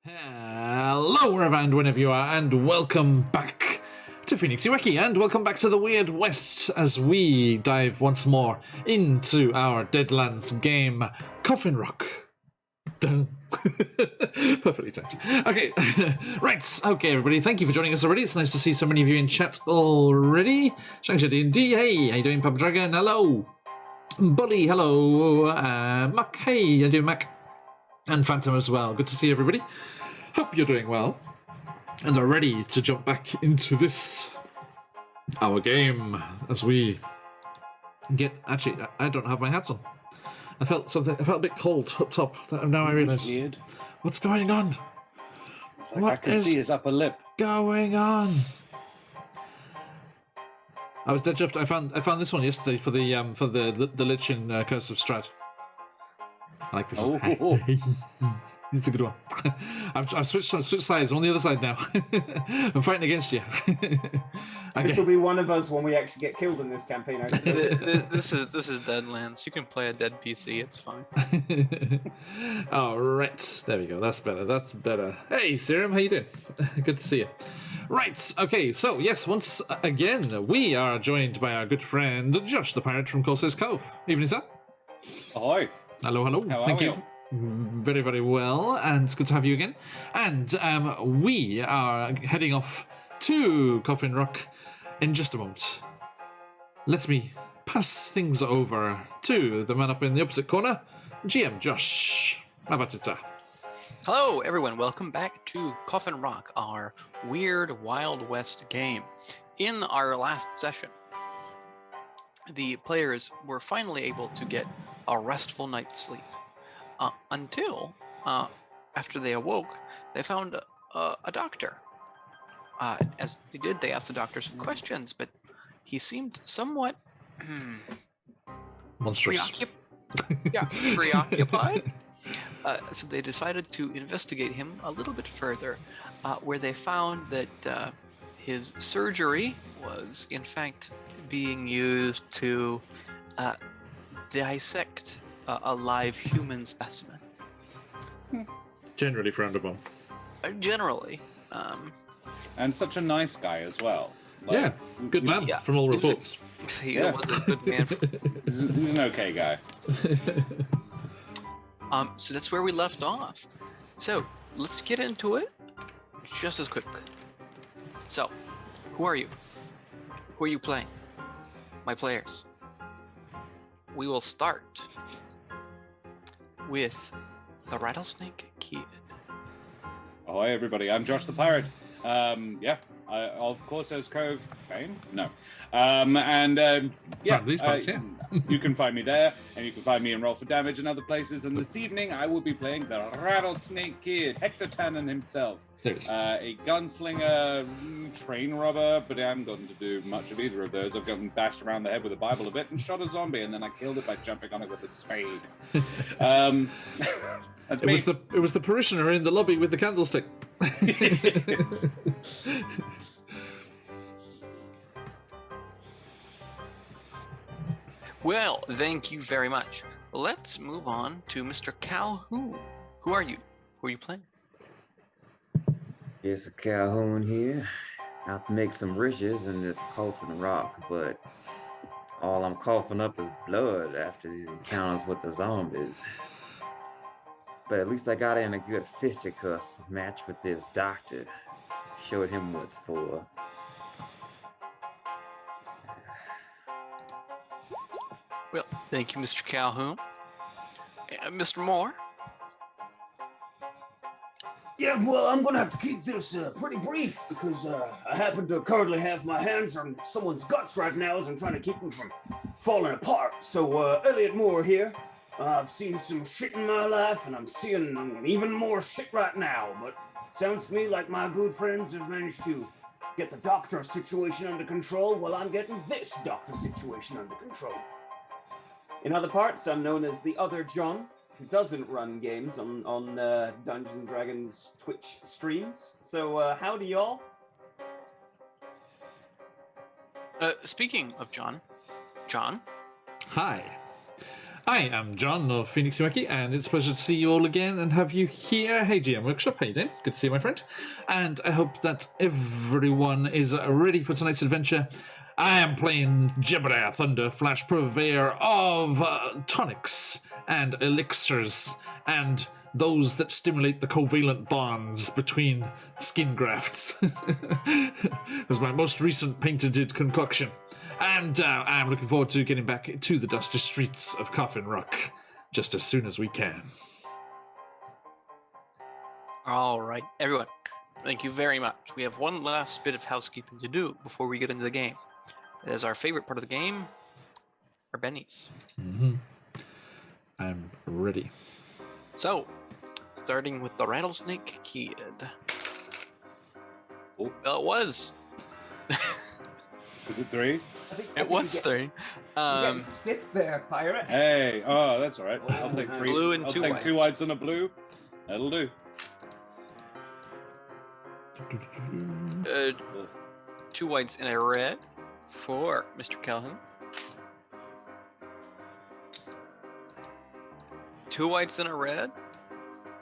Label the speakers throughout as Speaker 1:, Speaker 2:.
Speaker 1: Hello, wherever and whenever you are, and welcome back to Phoenix Iweki, and welcome back to the Weird West as we dive once more into our Deadlands game, Coffin Rock. Dun. Perfectly timed. Okay, right. Okay, everybody, thank you for joining us already. It's nice to see so many of you in chat already. Shangsha D&D, hey, how you doing, Pub Dragon? Hello. Bully, hello. Mac, hey, how you doing, Mac? And Phantom as well. Good to see everybody. Hope you're doing well and are ready to jump back into this, our game, as we get... Actually, I don't have my hats on. I felt a bit cold up top. Now I realise.
Speaker 2: Weird.
Speaker 1: What's going on?
Speaker 2: Like I can see his upper lip.
Speaker 1: Going on? I was dead chuffed. I found this one yesterday for the Lich in Curse of Strahd. I like this one. It's a good one. I've switched sides. I'm on the other side now. I'm fighting against you. Okay.
Speaker 3: This will be one of us when we actually get killed in this campaign.
Speaker 4: This is Deadlands. You can play a dead PC. It's fine.
Speaker 1: All right, there we go. That's better. That's better. Hey, Serum, how you doing? Good to see you. Right. Okay. So yes, once again, we are joined by our good friend Josh, the pirate from Corsair's Cove. Evening, sir.
Speaker 2: Ahoy.
Speaker 1: Hello, hello.
Speaker 2: How
Speaker 1: Thank
Speaker 2: are
Speaker 1: you.
Speaker 2: you?
Speaker 1: Very, very well, and it's good to have you again. And we are heading off to Coffin Rock in just a moment. Let me pass things over to the man up in the opposite corner, GM Josh. How about it, sir?
Speaker 4: Hello, everyone. Welcome back to Coffin Rock, our weird Wild West game. In our last session, the players were finally able to get a restful night's sleep. Until, after they awoke, they found a doctor. As they did, they asked the doctor some questions, but he seemed somewhat
Speaker 1: Monstrous.
Speaker 4: preoccupied. So they decided to investigate him a little bit further, where they found that his surgery was, in fact, being used to dissect a live human specimen.
Speaker 1: Generally frowned upon.
Speaker 4: Generally.
Speaker 2: And such a nice guy as well. Like,
Speaker 1: Yeah, good man
Speaker 4: yeah,
Speaker 1: from all
Speaker 4: he was
Speaker 1: reports.
Speaker 4: He was a good man.
Speaker 2: He's an okay guy.
Speaker 4: So that's where we left off. So let's get into it just as quick. So, who are you? Who are you playing? My players. We will start with the Rattlesnake Kid.
Speaker 2: Ahoy, everybody. I'm Josh the Pirate. Of course, there's Cove fame. No.
Speaker 1: These parts, yeah.
Speaker 2: You can find me there, and you can find me in Roll for Damage and other places. And this evening, I will be playing the Rattlesnake Kid, Hector Tannen himself.
Speaker 1: There it is.
Speaker 2: A gunslinger, train robber, but I haven't gotten to do much of either of those. I've gotten bashed around the head with a Bible a bit and shot a zombie, and then I killed it by jumping on it with a spade. That's me.
Speaker 1: It was the parishioner in the lobby with the candlestick.
Speaker 4: Well, thank you very much. Let's move on to Mr. Calhoun. Who are you? Who are you playing?
Speaker 5: It's a Calhoun here, out to make some riches in this Coffin Rock, but all I'm coughing up is blood after these encounters with the zombies. But at least I got in a good fisticuffs match with this doctor. Showed him what's for.
Speaker 4: Well, thank you, Mr. Calhoun. Mr. Moore?
Speaker 3: Yeah, well, I'm gonna have to keep this pretty brief because I happen to currently have my hands on someone's guts right now as I'm trying to keep them from falling apart. So, Elliot Moore here. I've seen some shit in my life, and I'm seeing even more shit right now, but sounds to me like my good friends have managed to get the doctor situation under control while I'm getting this doctor situation under control. In other parts, I'm known as the other John, who doesn't run games on Dungeons & Dragons Twitch streams. So, howdy y'all?
Speaker 4: Speaking of John.
Speaker 1: Hi. I am John of Phoenix Wiki, and it's a pleasure to see you all again and have you here. Hey, GM Workshop, how you doing? Good to see you, my friend. And I hope that everyone is ready for tonight's adventure. I am playing Jebediah Thunder, Flash, purveyor of tonics and elixirs and those that stimulate the covalent bonds between skin grafts. As my most recent patented concoction. And I'm looking forward to getting back to the dusty streets of Coffin Rock just as soon as we can.
Speaker 4: All right, everyone. Thank you very much. We have one last bit of housekeeping to do before we get into the game. It is our favorite part of the game, our bennies.
Speaker 1: Mm-hmm. I'm ready.
Speaker 4: So, starting with the Rattlesnake Kid.
Speaker 2: Oh.
Speaker 4: Well, it was.
Speaker 2: Is it 3?
Speaker 4: It was 3.
Speaker 3: You get stiff there, pirate.
Speaker 2: Hey, oh, that's all right. I'll take 3.
Speaker 4: Blue and
Speaker 2: I'll
Speaker 4: 2
Speaker 2: take
Speaker 4: whites.
Speaker 2: 2 whites and a blue. That'll do.
Speaker 4: 2 whites and a red for Mr. Calhoun. 2 whites and a red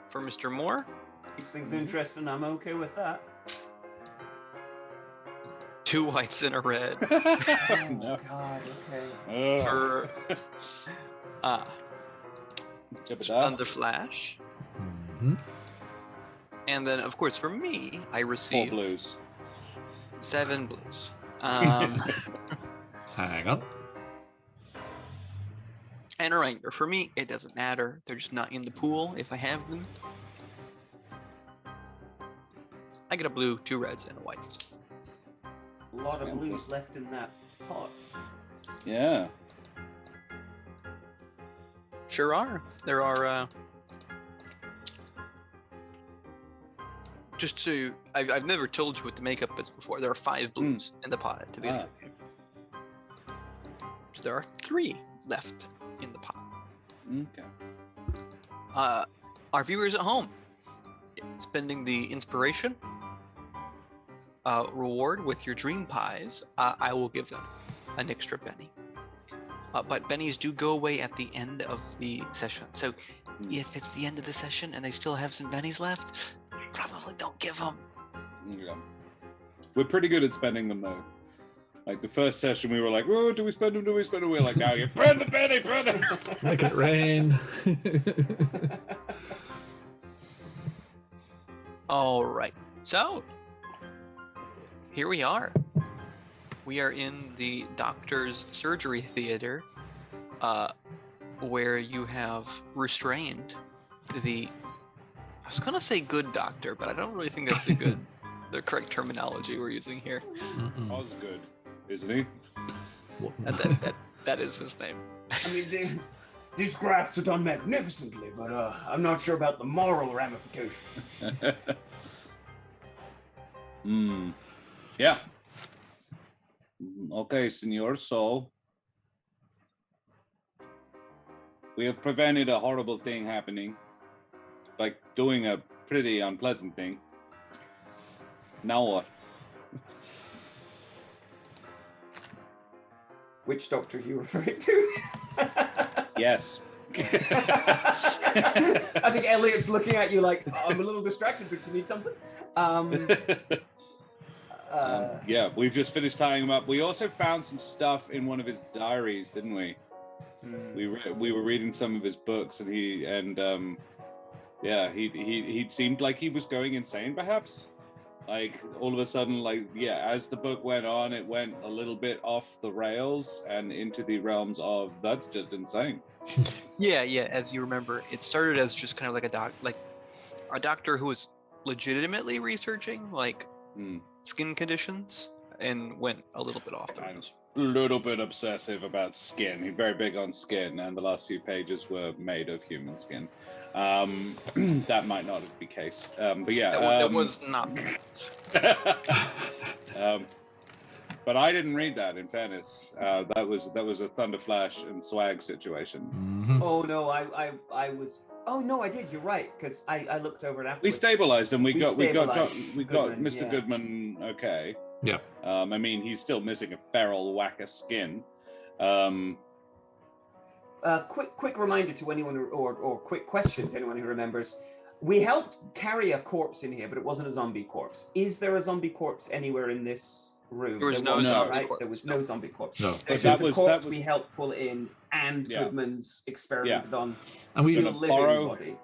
Speaker 4: for Mr. Moore.
Speaker 3: Keeps things interesting. I'm okay with that.
Speaker 4: 2 whites and a red
Speaker 3: Oh,
Speaker 2: No.
Speaker 3: God, okay.
Speaker 2: Ugh.
Speaker 4: for
Speaker 2: Jebediah.
Speaker 4: Thunder Flash.
Speaker 1: Mm-hmm.
Speaker 4: And then, of course, for me, I
Speaker 2: 4
Speaker 4: received
Speaker 2: blues.
Speaker 4: 7 blues.
Speaker 1: Hang on.
Speaker 4: And a reminder, for me, it doesn't matter. They're just not in the pool if I have them. I get a blue, 2 reds, and a white.
Speaker 3: A lot of blues left in that pot.
Speaker 2: Yeah.
Speaker 4: Sure are. There are, just to, I've never told you what the makeup is before. There are 5 blues in the pot to be
Speaker 2: Ah.
Speaker 4: So there are 3 left in the pot.
Speaker 2: Okay.
Speaker 4: Our viewers at home, spending the inspiration reward with your dream pies, I will give them an extra penny. But bennies do go away at the end of the session. So if it's the end of the session and they still have some bennies left, probably don't give them.
Speaker 2: Yeah. We're pretty good at spending them though. Like the first session, we were like, "Oh, do we spend them? Do we spend them?" We're like, "Now you burn the penny, burn it."
Speaker 1: Make it rain.
Speaker 4: All right. So here we are. We are in the doctor's surgery theater, where you have restrained the. I was gonna say good doctor, but I don't really think that's the correct terminology we're using here.
Speaker 1: Mm-mm.
Speaker 2: Osgood, isn't he?
Speaker 4: That is his name.
Speaker 3: I mean, these grafts are done magnificently, but I'm not sure about the moral ramifications.
Speaker 2: Yeah. Okay, senor. So we have prevented a horrible thing happening by doing a pretty unpleasant thing. Now what?
Speaker 3: Which doctor are you referring to?
Speaker 2: Yes.
Speaker 3: I think Elliot's looking at you like, I'm a little distracted, but you need something?
Speaker 2: Yeah, we've just finished tying him up. We also found some stuff in one of his diaries, didn't we? We were reading some of his books, and he seemed like he was going insane, perhaps. Like all of a sudden, like as the book went on, it went a little bit off the rails and into the realms of that's just insane.
Speaker 4: Yeah. As you remember, it started as just kind of like a doctor who was legitimately researching skin conditions and went a little bit off the rails.
Speaker 2: A little bit obsessive about skin. He's very big on skin, and the last few pages were made of human skin. That might not be the case, but yeah,
Speaker 4: that was not.
Speaker 2: but I didn't read that. In fairness, that was a Thunder Flash and Swag situation.
Speaker 1: Mm-hmm.
Speaker 3: Oh no, I was. Oh no, I did. You're right, because I looked over it afterwards.
Speaker 2: We stabilized him. We got
Speaker 3: Goodman,
Speaker 2: Mr.
Speaker 3: yeah.
Speaker 2: Goodman. Okay.
Speaker 1: Yeah.
Speaker 2: I mean, he's still missing a feral whack of skin.
Speaker 3: quick reminder to anyone or quick question to anyone who remembers. We helped carry a corpse in here, but it wasn't a zombie corpse. Is there a zombie corpse anywhere in this room?
Speaker 4: There was no
Speaker 3: wasn't,
Speaker 4: zombie
Speaker 3: right?
Speaker 4: corpse.
Speaker 3: There was no zombie corpse.
Speaker 1: No.
Speaker 3: There's
Speaker 2: But
Speaker 3: just the corpse
Speaker 2: that was
Speaker 3: we helped pull in and
Speaker 2: Yeah.
Speaker 3: Goodman's experimented on
Speaker 1: And we-
Speaker 3: still
Speaker 2: Gonna
Speaker 3: living
Speaker 2: borrow-
Speaker 3: body.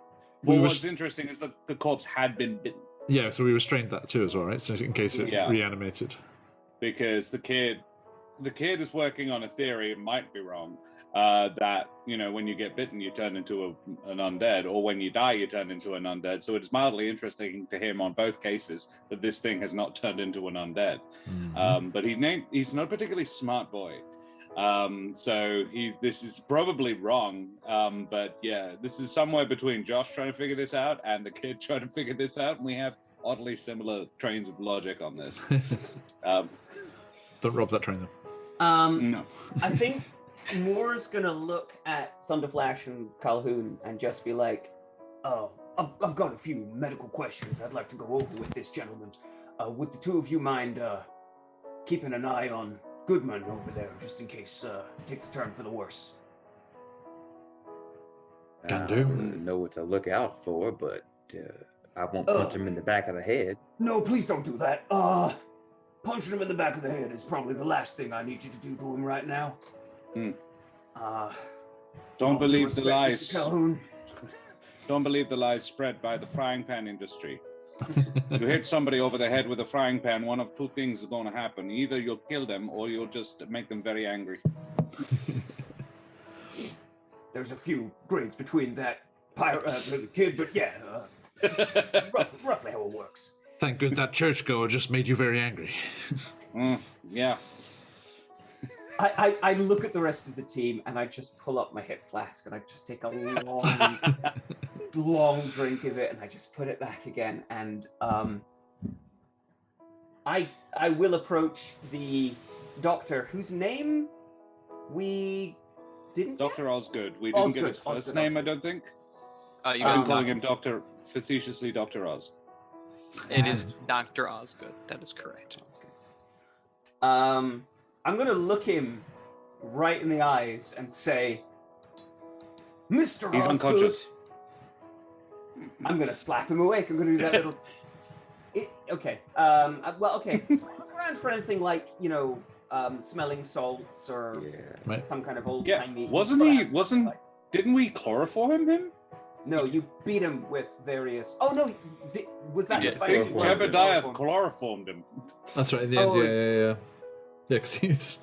Speaker 1: We
Speaker 2: Well,
Speaker 1: were
Speaker 2: what's interesting is that the corpse had been bitten
Speaker 1: Yeah, so we restrained that too as well, right? So in case it
Speaker 2: Yeah.
Speaker 1: reanimated.
Speaker 2: because the kid is working on a theory. It might be wrong. That when you get bitten, you turn into an undead, or when you die, you turn into an undead. So it is mildly interesting to him on both cases that this thing has not turned into an undead.
Speaker 1: Mhm.
Speaker 2: But he's not a particularly smart boy. So this is probably wrong. But yeah, this is somewhere between Josh trying to figure this out and the kid trying to figure this out. And we have oddly similar trains of logic on this.
Speaker 1: Don't rob that train then.
Speaker 2: No.
Speaker 3: I think Moore's gonna look at Thunderflash and Calhoun and just be like, "Oh, I've got a few medical questions I'd like to go over with this gentleman. Would the two of you mind keeping an eye on Goodman over there, just in case it takes a turn for the worse?"
Speaker 1: Can
Speaker 5: I
Speaker 1: do.
Speaker 5: wouldn't know what to look out for, but I won't punch him in the back of the head.
Speaker 3: No, please don't do that. Punching him in the back of the head is probably the last thing I need you to do to him right now.
Speaker 2: Hmm.
Speaker 3: All
Speaker 2: Don't
Speaker 3: due
Speaker 2: believe the
Speaker 3: respect,
Speaker 2: lies.
Speaker 3: Mr. Calhoun.
Speaker 2: Don't believe the lies spread by the frying pan industry. You hit somebody over the head with a frying pan, one of two things is going to happen. Either you'll kill them or you'll just make them very angry.
Speaker 3: There's a few grades between that kid, but yeah, roughly how it works.
Speaker 1: Thank good that churchgoer just made you very angry.
Speaker 2: Yeah.
Speaker 3: I look at the rest of the team and I just pull up my hip flask and I just take a long drink of it and I just put it back again and I will approach the doctor whose name we didn't get?
Speaker 2: Dr. Osgood. We didn't get his
Speaker 3: Osgood,
Speaker 2: first
Speaker 3: Osgood,
Speaker 2: name, I
Speaker 3: Osgood.
Speaker 2: don't think.
Speaker 4: You
Speaker 2: I'm
Speaker 4: got
Speaker 2: calling him facetiously Dr. Oz.
Speaker 4: It is Dr. Osgood. That is correct.
Speaker 3: I'm gonna look him right in the eyes and say, "Mr.
Speaker 2: He's
Speaker 3: Osgood."
Speaker 2: unconscious.
Speaker 3: I'm gonna slap him awake. I'm gonna do that little. Okay. Okay. Look around for anything like smelling salts or
Speaker 5: Yeah.
Speaker 3: some kind of old
Speaker 2: Yeah,
Speaker 3: timey.
Speaker 2: didn't we chloroform him?
Speaker 3: No, you beat him with various. Oh no, was that
Speaker 4: Yeah,
Speaker 3: the
Speaker 2: I
Speaker 3: fight?
Speaker 2: think
Speaker 3: where you
Speaker 2: Jebediah
Speaker 3: chloroformed?
Speaker 2: chloroformed him.
Speaker 1: That's right, in the end,
Speaker 3: Oh,
Speaker 1: yeah. Yeah, because he's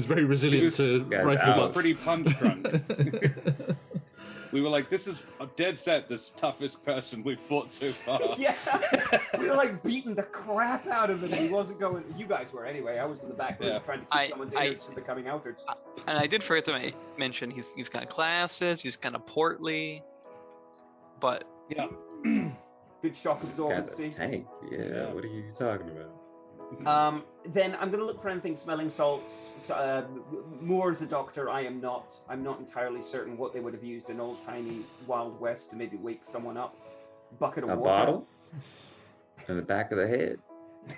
Speaker 1: very resilient
Speaker 2: was-
Speaker 1: to
Speaker 5: This guy's
Speaker 1: rifle
Speaker 5: out.
Speaker 1: butts.
Speaker 2: Pretty punch drunk. We were like, this is a dead set the toughest person we've fought so far.
Speaker 3: Yeah, we were like beating the crap out of him. And he wasn't going. You guys were anyway. I was in the back room
Speaker 2: Yeah.
Speaker 3: trying to keep someone's innards from becoming outards.
Speaker 4: And I did forget to mention he's got glasses. He's kind of portly, but
Speaker 2: Yeah.
Speaker 3: Good shock
Speaker 5: This guy's a
Speaker 3: absorbency.
Speaker 5: tank. Yeah. What are you talking about?
Speaker 3: Then I'm going to look for anything smelling salts. Moore's a doctor. I'm not entirely certain what they would have used in old tiny Wild West to maybe wake someone up. Bucket of
Speaker 5: A
Speaker 3: water.
Speaker 5: bottle? In the back of the head?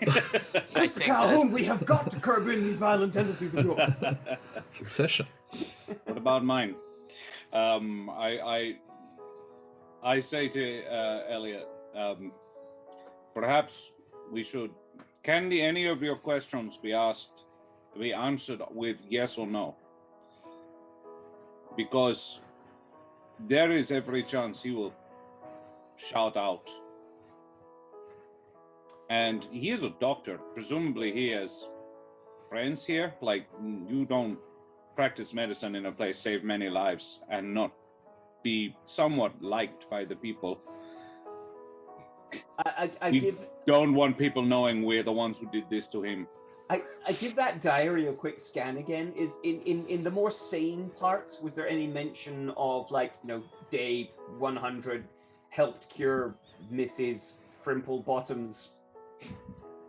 Speaker 4: I
Speaker 3: Mr.
Speaker 4: think
Speaker 3: Calhoun, we have got to curb in these violent tendencies of yours.
Speaker 1: Succession.
Speaker 2: What about mine? I say to Elliot, perhaps we should. Can any of your questions be answered with yes or no? Because there is every chance he will shout out. And he is a doctor. Presumably he has friends here. Like, you don't practice medicine in a place, save many lives, and not be somewhat liked by the people.
Speaker 3: I
Speaker 2: We
Speaker 3: give
Speaker 2: don't want people knowing we're the ones who did this to him.
Speaker 3: I give that diary a quick scan again. Is in the more sane parts, was there any mention of day 100 helped cure Mrs. Frimplebottom's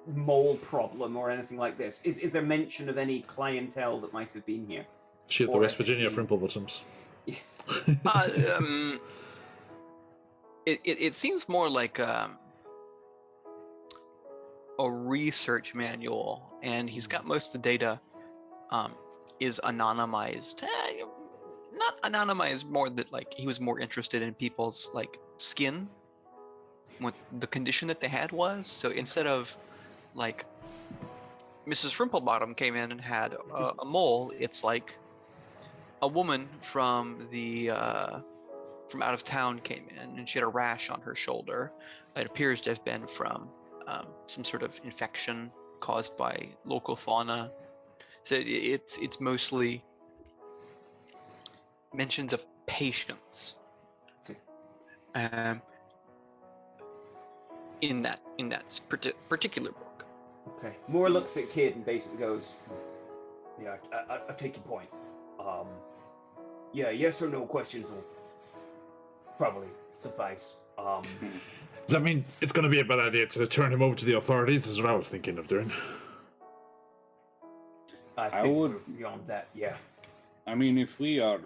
Speaker 3: mole problem or anything like this? Is there mention of any clientele that might have been here?
Speaker 1: She had the
Speaker 3: Or
Speaker 1: West Virginia
Speaker 3: SSD.
Speaker 1: Frimplebottoms.
Speaker 3: Yes.
Speaker 4: it seems more like a research manual, and he's got most of the data is anonymized. not anonymized, more that like he was more interested in people's like skin, what the condition that they had was. So instead of like Mrs. Frimplebottom came in and had a mole, it's like a woman from the from out of town came in and she had a rash on her shoulder. It appears to have been from some sort of infection caused by local fauna. So it's mostly mentions of patience in that particular book.
Speaker 3: Okay. Moore looks at Kid and basically goes, "Yeah, I take your point. Yeah, yes or no questions will probably suffice.
Speaker 1: Does that mean it's going to be a bad idea to turn him over to the authorities? Is what I was thinking of doing.
Speaker 3: I think we're beyond that. Yeah.
Speaker 2: I mean, if we are,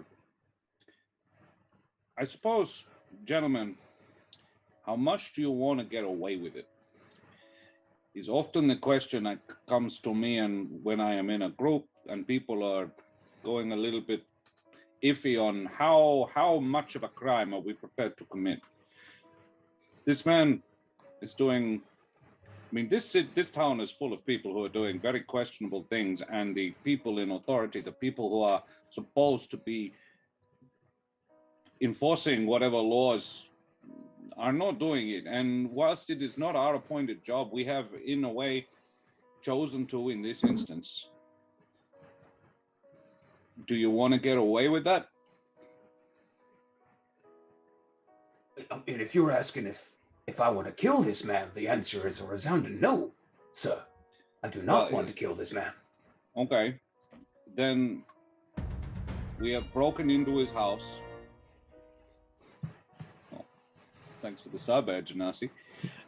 Speaker 2: I suppose, gentlemen, how much do you want to get away with it? Is often the question that comes to me, and when I am in a group and people are going a little bit iffy on how much of a crime are we prepared to commit. This man is doing, I mean, this town is full of people who are doing very questionable things, and the people in authority, the people who are supposed to be enforcing whatever laws, are not doing it. And whilst it is not our appointed job, we have in a way chosen to in this instance. Do you want to get away with that?
Speaker 3: I mean, if you're asking if I want to kill this man, the answer is a resounding no, sir. I do not want to kill this man.
Speaker 2: Okay. Then we have broken into his house. Oh, thanks for the sub, Janasi.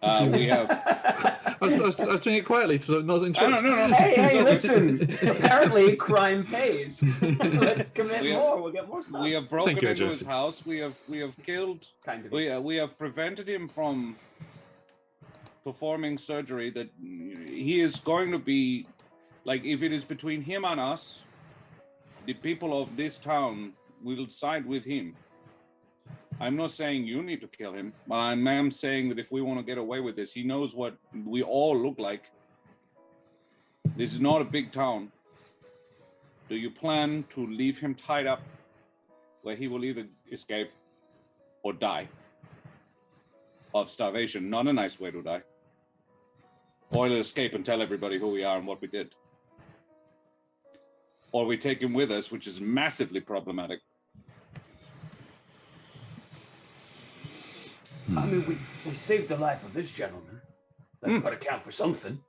Speaker 2: We have.
Speaker 1: I was doing it quietly to not interrupt.
Speaker 2: No.
Speaker 3: Hey, listen. Apparently, crime pays. Let's commit more. We'll get more stuff.
Speaker 2: We have broken
Speaker 1: you,
Speaker 2: into his
Speaker 1: Jesse.
Speaker 2: house. We have killed.
Speaker 3: Kind of.
Speaker 2: We have prevented him from performing surgery that he is going to be, like, if it is between him and us, the people of this town will side with him. I'm not saying you need to kill him, but I am saying that if we want to get away with this, he knows what we all look like. This is not a big town. Do you plan to leave him tied up where he will either escape or die of starvation? Not a nice way to die. Or he'll escape and tell everybody who we are and what we did. Or we take him with us, which is massively problematic.
Speaker 3: I mean, we saved the life of this gentleman. That's got to count for something.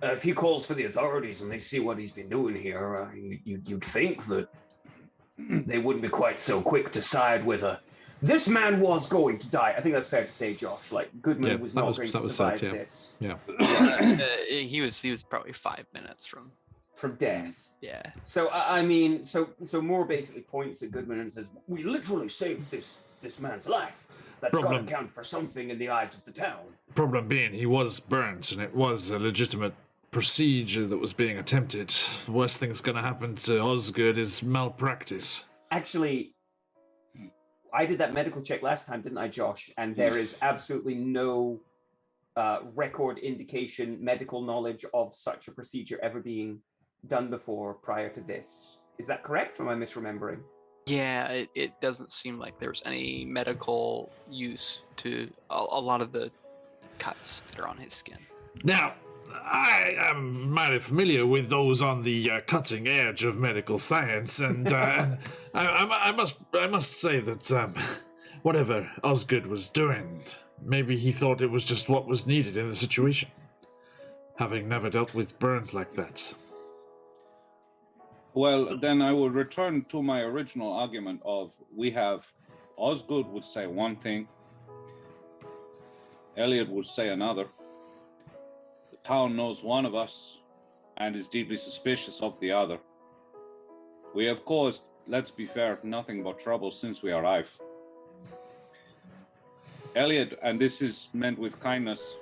Speaker 3: If he calls for the authorities and they see what he's been doing here, you'd think that they wouldn't be quite so quick to side with a... This man was going to die. I think that's fair to say, Josh. Like, Goodman was not going to survive this.
Speaker 1: Yeah.
Speaker 4: He was probably 5 minutes
Speaker 3: From death.
Speaker 4: Yeah.
Speaker 3: So, I mean, so Moore basically points at Goodman and says, we literally saved this man's life. That's got to count for something in the eyes of the town.
Speaker 1: Problem being, he was burnt, and it was a legitimate procedure that was being attempted. The worst thing's going to happen to Osgood is malpractice.
Speaker 3: Actually, I did that medical check last time, didn't I, Josh? And there is absolutely no record indication, medical knowledge of such a procedure ever being done before prior to this. Is that correct, or am I misremembering?
Speaker 4: Yeah, it doesn't seem like there's any medical use to a lot of the cuts that are on his skin.
Speaker 1: Now, I am mighty familiar with those on the cutting edge of medical science, and I must say that whatever Osgood was doing, maybe he thought it was just what was needed in the situation, having never dealt with burns like that.
Speaker 2: Well, then I will return to my original argument of we have Osgood would say one thing, Elliot would say another. The town knows one of us and is deeply suspicious of the other. We have caused, let's be fair, nothing but trouble since we arrived. Elliot, and this is meant with kindness,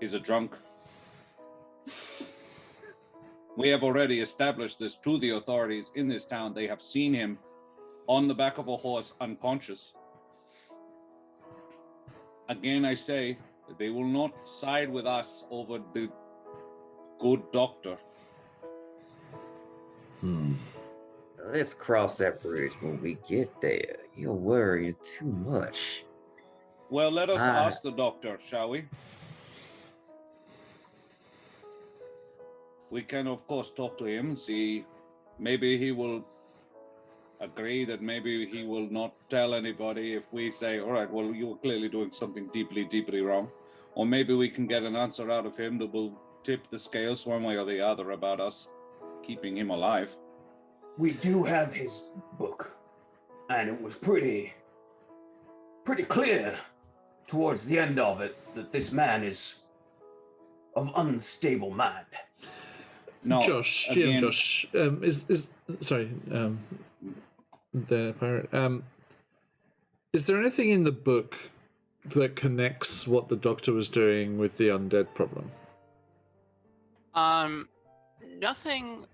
Speaker 2: is a drunk. We have already established this to the authorities in this town. They have seen him on the back of a horse, unconscious. Again, I say that they will not side with us over the good doctor.
Speaker 5: Let's cross that bridge when we get there. You're worrying too much.
Speaker 2: Well, let us
Speaker 5: Ah.
Speaker 2: ask the doctor, shall we? We can, of course, talk to him, see. Maybe he will agree that maybe he will not tell anybody if we say, all right, well, you were clearly doing something deeply, deeply wrong. Or maybe we can get an answer out of him that will tip the scales one way or the other about us keeping him alive.
Speaker 3: We do have his book, and it was pretty clear towards the end of it that this man is of unstable mind.
Speaker 2: No,
Speaker 1: Josh,
Speaker 2: again,
Speaker 1: Josh, the pirate. Is there anything in the book that connects what the doctor was doing with the undead problem?
Speaker 4: Nothing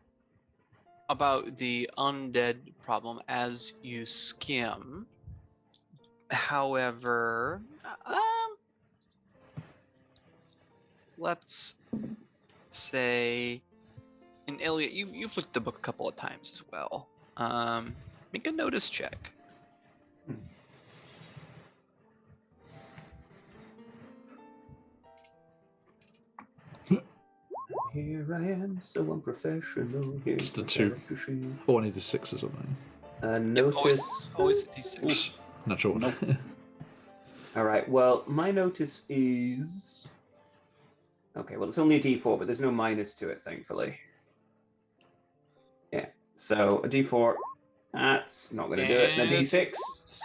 Speaker 4: about the undead problem as you skim. However, let's say, and Elliot, you've looked at the book a couple of times as well. Make a notice check.
Speaker 3: Here I am, so unprofessional. Here's
Speaker 1: Just a
Speaker 3: my
Speaker 1: 2.
Speaker 3: character sheet.
Speaker 1: Oh, I need a 6 as well.
Speaker 3: Notice.
Speaker 4: Always a D6.
Speaker 1: Oops, natural one.
Speaker 2: Nope.
Speaker 3: All right. Well, my notice is. Okay. Well, it's only a D4, but there's no minus to it, thankfully. Yeah. So a D4. That's not going to do it. And a D6.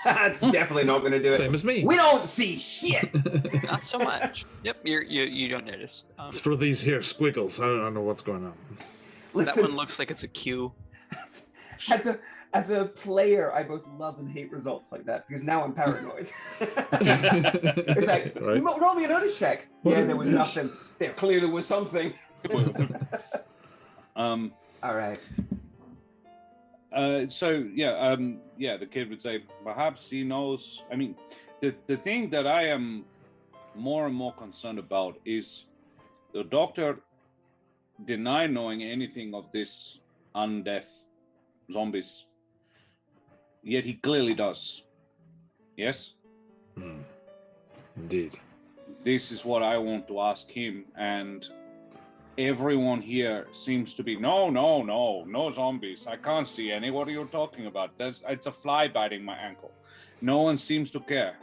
Speaker 3: That's definitely not going to do it.
Speaker 1: Same as me.
Speaker 3: We don't see shit.
Speaker 4: Not so much. Yep, you don't notice.
Speaker 1: It's for these here squiggles. I don't know what's going on.
Speaker 4: That
Speaker 3: Listen,
Speaker 4: one looks like it's a Q.
Speaker 3: as a player, I both love and hate results like that because now I'm paranoid. It's like,
Speaker 1: Right.
Speaker 3: roll me a notice check.
Speaker 1: What
Speaker 3: Yeah,
Speaker 1: a
Speaker 3: there was
Speaker 1: notice.
Speaker 3: nothing. There clearly was something.
Speaker 2: Um,
Speaker 3: All right.
Speaker 2: The kid would say, perhaps he knows. I mean, the thing that I am more and more concerned about is the doctor denied knowing anything of this undeath zombies. Yet he clearly does. Yes?
Speaker 1: Indeed.
Speaker 2: This is what I want to ask him, and everyone here seems to be no zombies. I can't see any. What are you talking about? It's a fly biting my ankle. No one seems to care,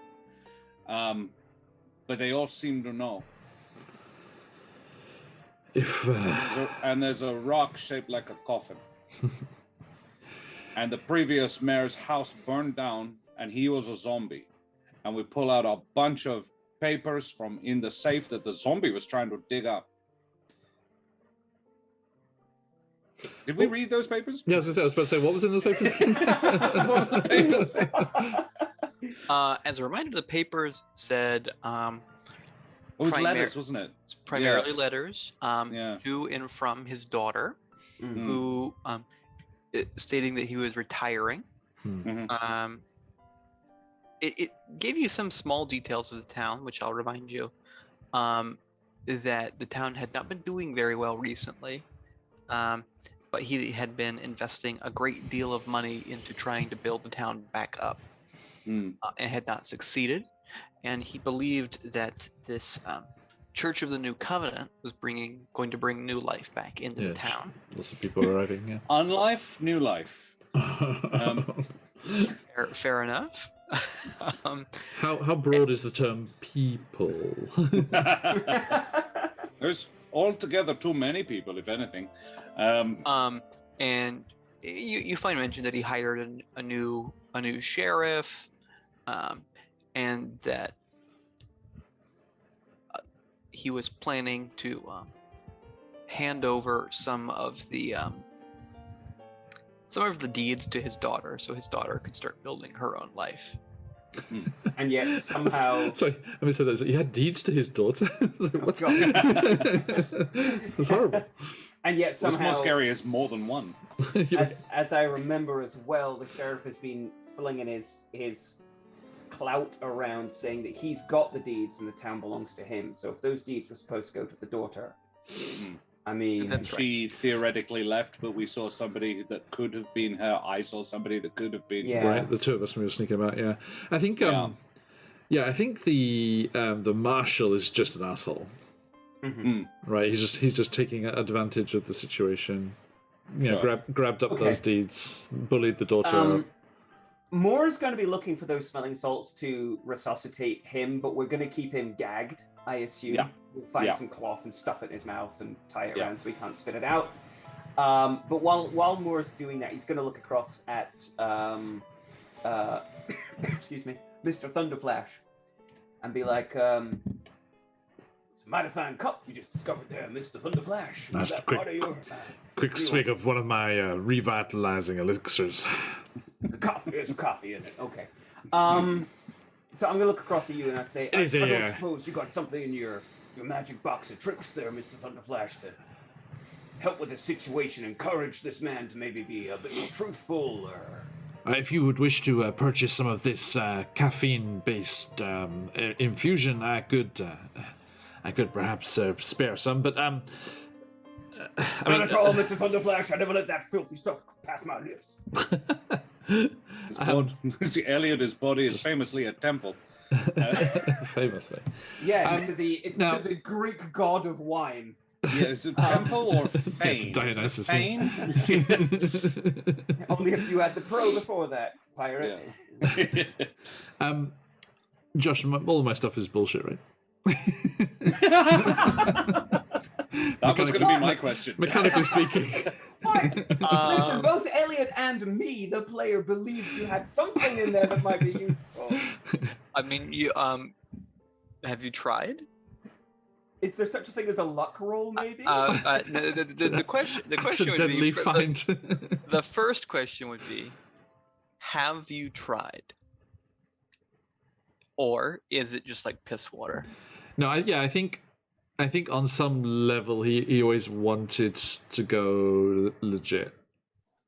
Speaker 2: but they all seem to know.
Speaker 1: If
Speaker 2: And there's a rock shaped like a coffin. And the previous mayor's house burned down, and he was a zombie. And we pull out a bunch of papers from in the safe that the zombie was trying to dig up. Did we read those papers?
Speaker 1: yeah, I was about to say, what was in those papers?
Speaker 2: What was the papers?
Speaker 4: As a reminder, the papers said
Speaker 2: It was
Speaker 4: Primary-
Speaker 2: letters, wasn't it?
Speaker 4: it's primarily letters
Speaker 2: Yeah.
Speaker 4: to and from his daughter,
Speaker 3: Mhm.
Speaker 4: who stating that he was retiring.
Speaker 2: Mhm.
Speaker 4: It gave you some small details of the town, which I'll remind you, that the town had not been doing very well recently, but he had been investing a great deal of money into trying to build the town back up,
Speaker 2: Mm.
Speaker 4: and had not succeeded. And he believed that this Church of the New Covenant was going to bring new life back into the
Speaker 1: Yes.
Speaker 4: town.
Speaker 1: Lots of people arriving, yeah.
Speaker 2: Unlife, new life.
Speaker 4: Fair enough.
Speaker 1: How broad is the term people?
Speaker 2: There's altogether too many people, if anything.
Speaker 4: And you find mention that he hired a new sheriff, and that he was planning to hand over some of the deeds to his daughter, so his daughter could start building her own life.
Speaker 3: And yet somehow.
Speaker 1: Sorry, let me say that. He had deeds to his daughter. So what's
Speaker 3: God.
Speaker 1: That's horrible.
Speaker 3: And yet
Speaker 2: What's
Speaker 3: somehow,
Speaker 2: more scary is more than one.
Speaker 3: as I remember as well, the sheriff has been flinging his clout around, saying that he's got the deeds and the town belongs to him. So if those deeds were supposed to go to the daughter, I mean,
Speaker 4: That's right.
Speaker 2: She theoretically left, but we saw somebody that could have been her. I saw somebody that could have been.
Speaker 3: Yeah.
Speaker 1: Right, the two of us we were sneaking about. Yeah, I think. I think the marshal is just an asshole. Right, he's just taking advantage of the situation. You know, grabbed up those deeds, bullied the daughter.
Speaker 3: Moore's going to be looking for those smelling salts to resuscitate him, but we're going to keep him gagged, I assume.
Speaker 2: Yeah.
Speaker 3: We'll find some cloth and stuff it in his mouth and tie it around so he can't spit it out. But while Moore's doing that, he's going to look across at, excuse me, Mr. Thunderflash, and be like, it's a mighty fine cup you just discovered there, Mr. Thunderflash.
Speaker 1: That's
Speaker 3: Is that
Speaker 1: quick.
Speaker 3: part of your,
Speaker 1: Quick swig of one of my revitalizing elixirs.
Speaker 3: There's a coffee in it. Okay. So I'm gonna look across at you and I say, I don't suppose you got something in your magic box of tricks there, Mr. Thunderflash, to help with the situation, encourage this man to maybe be a bit more truthful, or...
Speaker 1: If you would wish to purchase some of this caffeine-based infusion, I could perhaps spare some. But I mean,
Speaker 3: not at all, Mr. Thunderflash. I never let that filthy stuff pass my lips.
Speaker 2: Elliot's body is famously a temple.
Speaker 1: Famously.
Speaker 3: Yeah, to the Greek god of wine.
Speaker 2: Yeah, is it temple or fane?
Speaker 1: Dionysus.
Speaker 2: Fane?
Speaker 3: Only if you had the pro before that, pirate.
Speaker 2: Yeah.
Speaker 1: Josh, all of my stuff is bullshit, right?
Speaker 2: That was going to be my question.
Speaker 1: Mechanically speaking.
Speaker 3: Listen, both Elliot and me, the player, believed you had something in there that might be useful.
Speaker 4: I mean, you have you tried?
Speaker 3: Is there such a thing as a luck roll, maybe?
Speaker 4: No, the question would
Speaker 1: Accidentally
Speaker 4: be,
Speaker 1: find.
Speaker 4: the first question would be, have you tried? Or is it just like piss water?
Speaker 1: No, I think on some level he always wanted to go legit,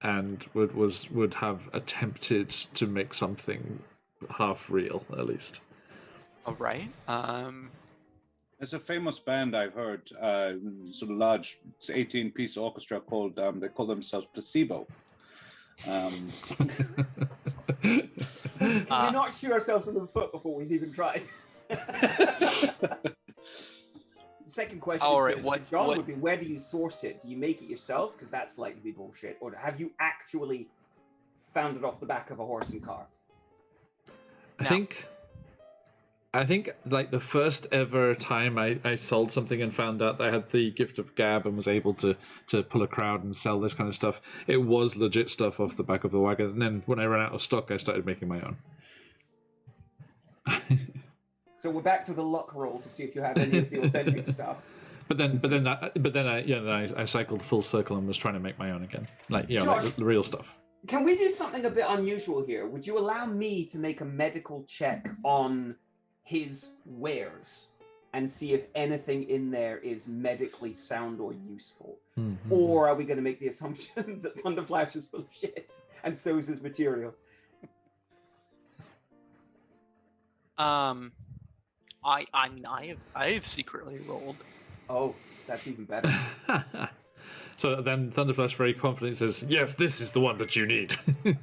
Speaker 1: and would have attempted to make something half real at least.
Speaker 4: All right.
Speaker 2: There's a famous band I've heard, sort of large, 18-piece orchestra called. They call themselves Placebo.
Speaker 3: Can we not shoot ourselves in the foot before we've even tried? The second question to John would be, where do you source it? Do you make it yourself? Because that's likely to be bullshit. Or have you actually found it off the back of a horse and car?
Speaker 1: I think like the first ever time I sold something and found out that I had the gift of gab and was able to pull a crowd and sell this kind of stuff, it was legit stuff off the back of the wagon. And then when I ran out of stock, I started making my own.
Speaker 3: So we're back to the luck roll to see if you have any of the authentic stuff.
Speaker 1: But then I cycled full circle and was trying to make my own again, like
Speaker 3: Josh,
Speaker 1: like the real stuff.
Speaker 3: Can we do something a bit unusual here? Would you allow me to make a medical check on his wares and see if anything in there is medically sound or useful?
Speaker 1: Mm-hmm.
Speaker 3: Or are we going to make the assumption that Thunderflash is full of shit and so is his material?
Speaker 4: I have secretly rolled.
Speaker 3: Oh, that's even better.
Speaker 1: So then Thunderflash very confidently says, "Yes, this is the one that you need."
Speaker 3: I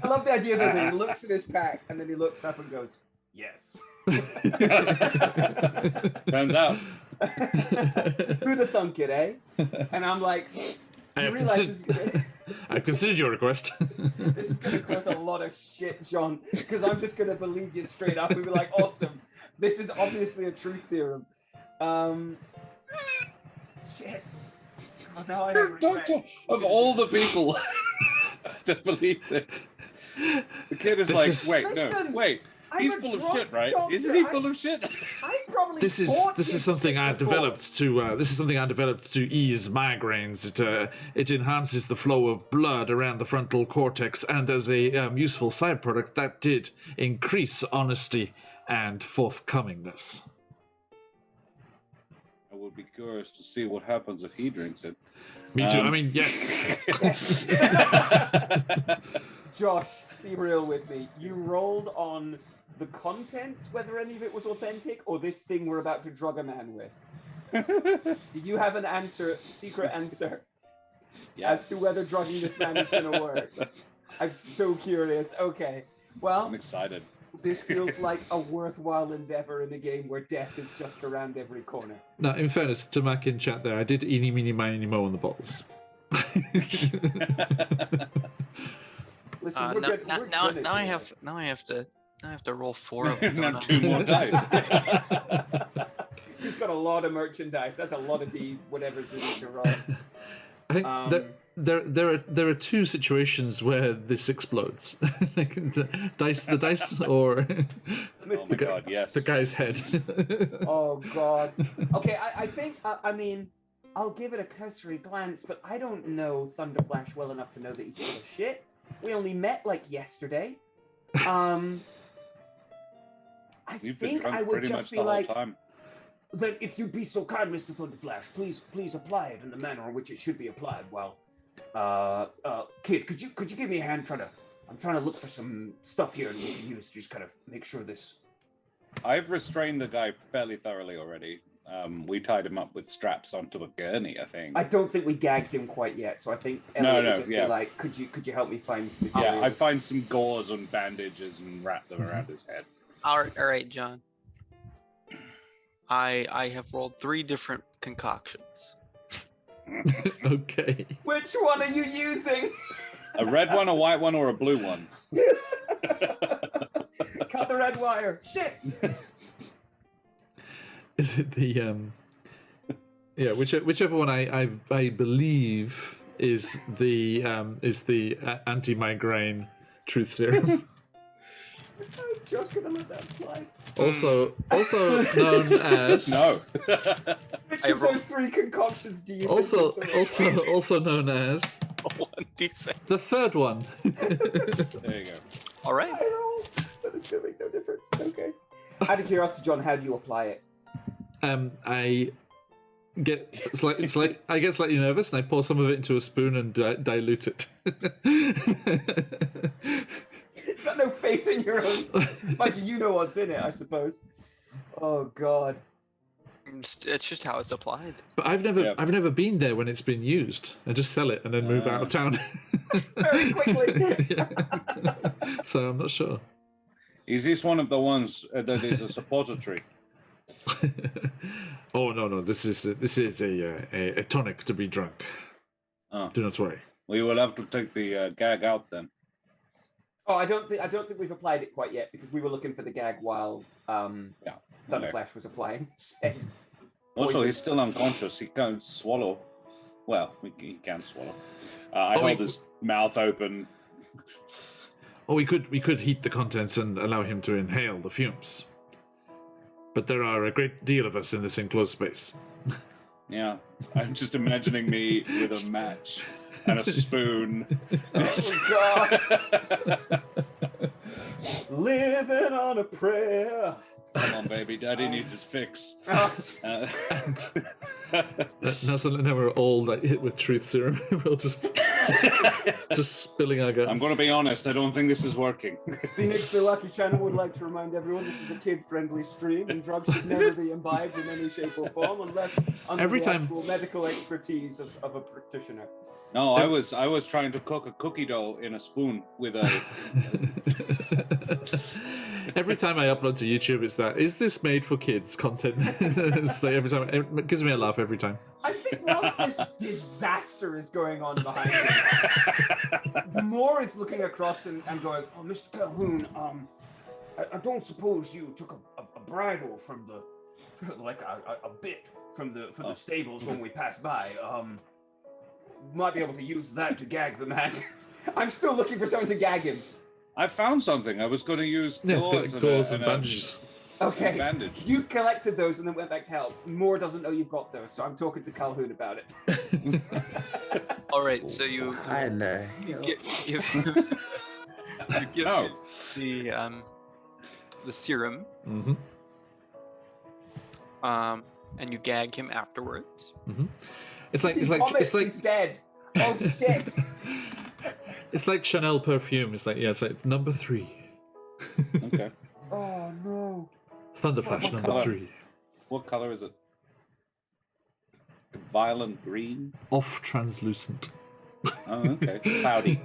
Speaker 3: love the idea that he looks at his pack and then he looks up and goes, "Yes."
Speaker 2: Turns out.
Speaker 3: Who'd have thunk it, eh? And I'm like,
Speaker 1: I've considered your request.
Speaker 3: This is going to cause a lot of shit, John, because I'm just going to believe you straight up and be like, awesome. This is obviously a truth serum. Shit. Oh, no, I have
Speaker 2: Doctor, of all the people to believe this, the kid is wait. He's full of shit, right?
Speaker 3: Doctor.
Speaker 2: Isn't he full of shit?
Speaker 3: I probably
Speaker 1: This is something I developed to ease migraines. It enhances the flow of blood around the frontal cortex, and as a useful side product, that did increase honesty and forthcomingness.
Speaker 2: would be curious to see what happens if he drinks it.
Speaker 1: Me too. I mean, yes.
Speaker 6: Josh, be real with me. You rolled on the contents, whether any of it was authentic, or this thing we're about to drug a man with. Do you have an answer, secret answer, as to whether drugging this man is going to work? I'm so curious. Okay, well,
Speaker 2: I'm excited.
Speaker 6: this feels like a worthwhile endeavor in a game where death is just around every corner.
Speaker 1: Now, in fairness to Mac in chat there, I did eeny, meeny, miny, mo on the bottles.
Speaker 6: Listen,
Speaker 4: now I have to roll 4 of them.
Speaker 2: Now
Speaker 4: don't
Speaker 2: 2
Speaker 4: I?
Speaker 2: more dice.
Speaker 6: He's got a lot of merchandise. That's a lot of whatever's in to roll.
Speaker 1: I think there are 2 situations where this explodes. the dice or
Speaker 2: Oh my god, yes.
Speaker 1: the guy's head.
Speaker 6: Oh god. Okay, I think I mean I'll give it a cursory glance, but I don't know Thunderflash well enough to know that he's full of shit. We only met like yesterday. I
Speaker 2: You've been
Speaker 6: think
Speaker 2: drunk
Speaker 6: I would
Speaker 2: pretty
Speaker 6: just
Speaker 2: much
Speaker 6: be
Speaker 2: the whole
Speaker 6: like,
Speaker 2: time.
Speaker 3: Then, if you'd be so kind, Mr. Thunderflash, please apply it in the manner in which it should be applied. Well, kid, could you give me a hand? I'm trying to look for some stuff here that we can use to just kind of make sure this.
Speaker 2: I've restrained the guy fairly thoroughly already. We tied him up with straps onto a gurney, I think.
Speaker 6: I don't think we gagged him quite yet, so I think Elliot would just be like, could you help me find some
Speaker 2: Yeah,
Speaker 6: materials?
Speaker 2: I find some gauze and bandages and wrap them around his head.
Speaker 4: All right, John. I have rolled 3 different concoctions.
Speaker 1: Okay.
Speaker 6: Which one are you using?
Speaker 2: A red one, a white one, or a blue one?
Speaker 6: Cut the red wire. Shit.
Speaker 1: Is it the yeah, whichever one I believe is the anti-migraine truth serum.
Speaker 6: Is Josh gonna let that slide?
Speaker 1: Also known as
Speaker 2: No.
Speaker 6: Which of those 3 concoctions do you think
Speaker 1: also
Speaker 6: is the right?
Speaker 1: also known as
Speaker 4: 1d6.
Speaker 1: the third one.
Speaker 2: There you go.
Speaker 4: All right.
Speaker 6: I roll, but it's gonna make no difference. Okay. Out of curiosity, John, how do you apply it?
Speaker 1: I get slightly nervous, and I pour some of it into a spoon and dilute it.
Speaker 6: You've got no faith in your own. Imagine you know what's in it, I suppose. Oh God.
Speaker 4: It's just how it's applied.
Speaker 1: But I've never been there when it's been used. I just sell it and then move out of town.
Speaker 6: Very quickly.
Speaker 1: Yeah. So I'm not sure.
Speaker 2: Is this one of the ones that is a suppository?
Speaker 1: Oh no! This is a tonic to be drunk.
Speaker 2: Oh.
Speaker 1: Do not worry.
Speaker 2: We will have to take the gag out then.
Speaker 6: Oh, I don't think we've applied it quite yet because we were looking for the gag while Thunderflash was applying.
Speaker 2: Also, he's still unconscious. He can't swallow. Well, he can swallow. I hold his mouth open.
Speaker 1: Oh, we could heat the contents and allow him to inhale the fumes. But there are a great deal of us in this enclosed space.
Speaker 2: Yeah, I'm just imagining me with a match and a spoon.
Speaker 6: Oh God! Living on a prayer.
Speaker 2: Come on, baby, Daddy needs his fix.
Speaker 1: Now suddenly we're all hit with truth serum. We'll just spilling our guts.
Speaker 2: I'm going to be honest. I don't think this is working.
Speaker 6: Phoenix, the Lucky Channel would like to remind everyone this is a kid-friendly stream, and drugs should never be imbibed in any shape or form unless under the actual medical expertise of a practitioner.
Speaker 2: No, I was trying to cook a cookie dough in a spoon with a.
Speaker 1: Every time I upload to YouTube, it's that. Is this made for kids content? So every time, it gives me a laugh every time.
Speaker 6: I think whilst this disaster is going on behind me, Moore is looking across and going,
Speaker 3: Oh, Mr. Calhoun, I don't suppose you took a bridle from like a bit from the stables when we passed by. Might be able to use that to gag the man.
Speaker 6: I'm still looking for someone to gag him.
Speaker 2: I found something. I was going to use
Speaker 1: gauze and bandages.
Speaker 6: Okay.
Speaker 2: Bandage.
Speaker 6: You collected those and then went back to help. Moore doesn't know you've got those, so I'm talking to Calhoun about it.
Speaker 4: All right, so you give the serum.
Speaker 1: Mm-hmm.
Speaker 4: and you gag him afterwards.
Speaker 1: It's like
Speaker 6: He's dead. Oh shit!
Speaker 1: it's like Chanel perfume. It's like number 3.
Speaker 2: Okay.
Speaker 6: Oh no!
Speaker 1: Thunderflash
Speaker 2: What
Speaker 1: number
Speaker 2: color?
Speaker 1: 3.
Speaker 2: What color is it? Violet green.
Speaker 1: Off translucent.
Speaker 2: Oh, okay. Cloudy.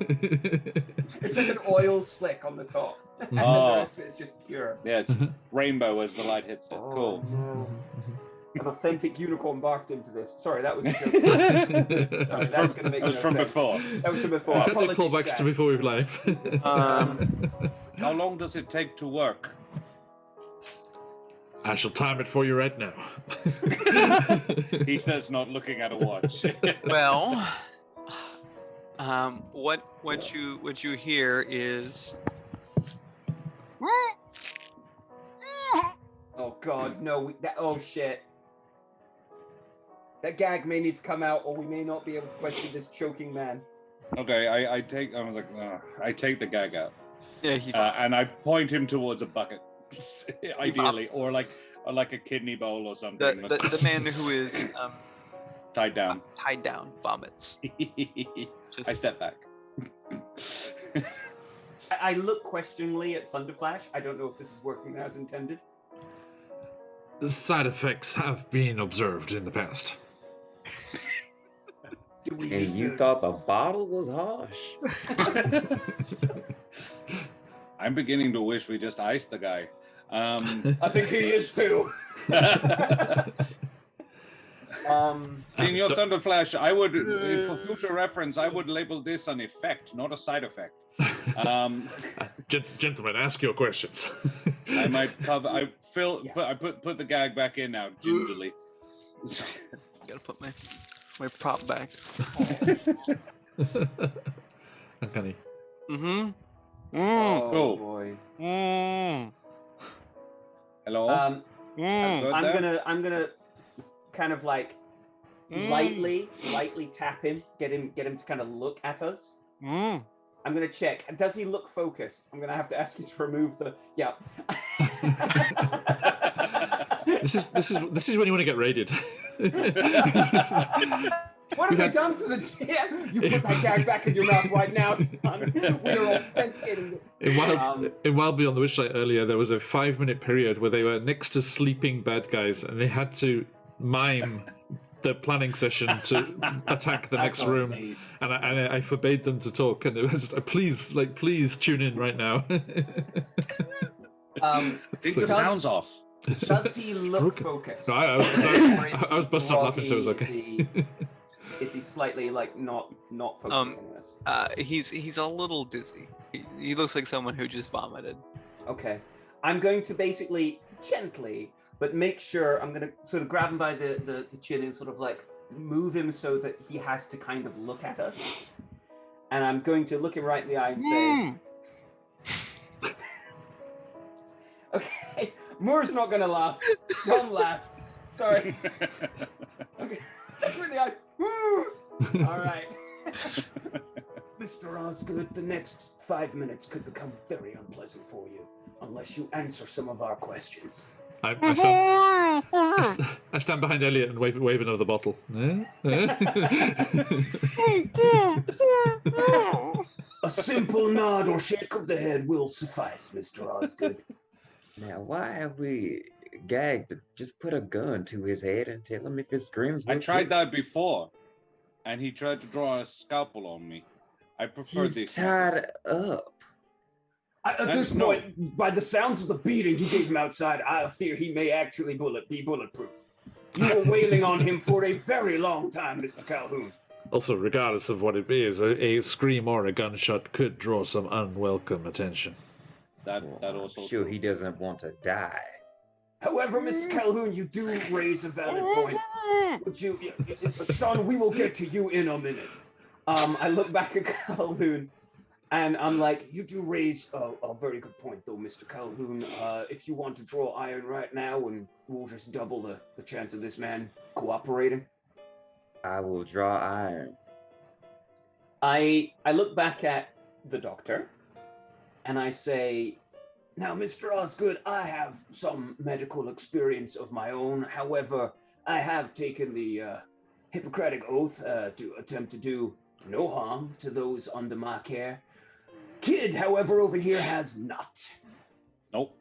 Speaker 6: It's like an oil slick on the top. And the
Speaker 2: Oh.
Speaker 6: rest of it's just pure.
Speaker 2: Yeah, it's rainbow as the light hits it. Cool.
Speaker 6: No. An authentic unicorn barfed into this. Sorry, that was a joke. Sorry, that's going to make
Speaker 2: That was
Speaker 6: no
Speaker 2: from
Speaker 6: sense.
Speaker 2: before.
Speaker 6: That was from before.
Speaker 1: Cut the
Speaker 6: Apologies,
Speaker 1: callbacks to
Speaker 6: Jack.
Speaker 1: before we've live.
Speaker 2: How long does it take to work?
Speaker 1: I shall time it for you right now.
Speaker 2: He says, not looking at a watch.
Speaker 4: Well, what you hear is.
Speaker 6: Oh god, no! Oh shit! That gag may need to come out, or we may not be able to question this choking man.
Speaker 2: Okay, I take the gag out,
Speaker 4: Yeah, he.
Speaker 2: and I point him towards a bucket, ideally, or like a kidney bowl or something.
Speaker 4: The man who is
Speaker 2: tied down.
Speaker 4: tied down vomits.
Speaker 2: I step back.
Speaker 6: I look questioningly at Thunderflash. I don't know if this is working as intended.
Speaker 1: Side effects have been observed in the past.
Speaker 6: Do we
Speaker 5: And
Speaker 6: need
Speaker 5: you
Speaker 6: to-
Speaker 5: thought the bottle was harsh?
Speaker 2: I'm beginning to wish we just iced the guy.
Speaker 6: I think he is too.
Speaker 2: Señor Thunderflash, I would, for future reference, I would label this an effect, not a side effect.
Speaker 1: Gentlemen, ask your questions.
Speaker 2: I might cover. I
Speaker 6: Yeah.
Speaker 2: put the gag back in now, gingerly.
Speaker 4: Gotta put my prop back.
Speaker 1: Uncanny.
Speaker 4: Mm-hmm.
Speaker 6: Oh
Speaker 2: Cool.
Speaker 6: boy.
Speaker 2: Hello. Good
Speaker 6: I'm
Speaker 2: there?
Speaker 6: gonna kind of like lightly tap him, get him to kind of look at us. I'm gonna check. Does he look focused? I'm gonna have to ask you to remove the. Yeah.
Speaker 1: This is when you want to get raided.
Speaker 6: What have you done to the GM? You put that gag back in your mouth right now, son. We are authenticating it.
Speaker 1: In Wild Beyond the Witchlight earlier, there was a 5-minute period where they were next to sleeping bad guys, and they had to mime the planning session to attack the next room, and I forbade them to talk, and it was just, please tune in right now.
Speaker 2: Take the sounds off.
Speaker 6: Does he look
Speaker 1: broken.
Speaker 6: focused?
Speaker 1: No,
Speaker 6: Or is
Speaker 1: I was
Speaker 6: he
Speaker 1: busting up laughing, so it was
Speaker 6: groggy?
Speaker 1: okay.
Speaker 6: Is he slightly like not focusing on this?
Speaker 4: He's a little dizzy. He looks like someone who just vomited.
Speaker 6: Okay. I'm going to basically gently, but make sure I'm going to sort of grab him by the chin and sort of like move him so that he has to kind of look at us. And I'm going to look him right in the eye and say, okay, Moore's not going to laugh. John laughed. Sorry. Okay. Look him in the eyes. Woo! All right. Mr. Osgood, the next 5 minutes could become very unpleasant for you unless you answer some of our questions.
Speaker 1: I stand behind Elliot and wave another bottle.
Speaker 3: A simple nod or shake of the head will suffice, Mr. Osgood.
Speaker 5: Now, why have we gagged? Just put a gun to his head and tell him if it screams.
Speaker 2: I
Speaker 5: we'll
Speaker 2: tried
Speaker 5: kill
Speaker 2: that before, and he tried to draw a scalpel on me. I prefer
Speaker 5: He's
Speaker 2: this.
Speaker 5: tied up.
Speaker 3: At this
Speaker 2: No.
Speaker 3: point, by the sounds of the beating you gave him outside, I fear he may actually be bulletproof. You were wailing on him for a very long time, Mr. Calhoun.
Speaker 1: Also, regardless of what it is, a scream or a gunshot could draw some unwelcome attention.
Speaker 2: That
Speaker 5: I'm
Speaker 2: also.
Speaker 5: sure he doesn't want to die.
Speaker 3: However, Mr. Calhoun, you do raise a valid point. Would you, son, we will get to you in a minute.
Speaker 6: I look back at Calhoun and I'm like,
Speaker 3: You do raise a very good point, though, Mr. Calhoun. If you want to draw iron right now, and we'll just double the chance of this man cooperating.
Speaker 5: I will draw iron.
Speaker 6: I look back at the doctor and I say,
Speaker 3: Now, Mr. Osgood, I have some medical experience of my own. However, I have taken the Hippocratic Oath to attempt to do no harm to those under my care. Kid, however, over here has not.
Speaker 2: Nope.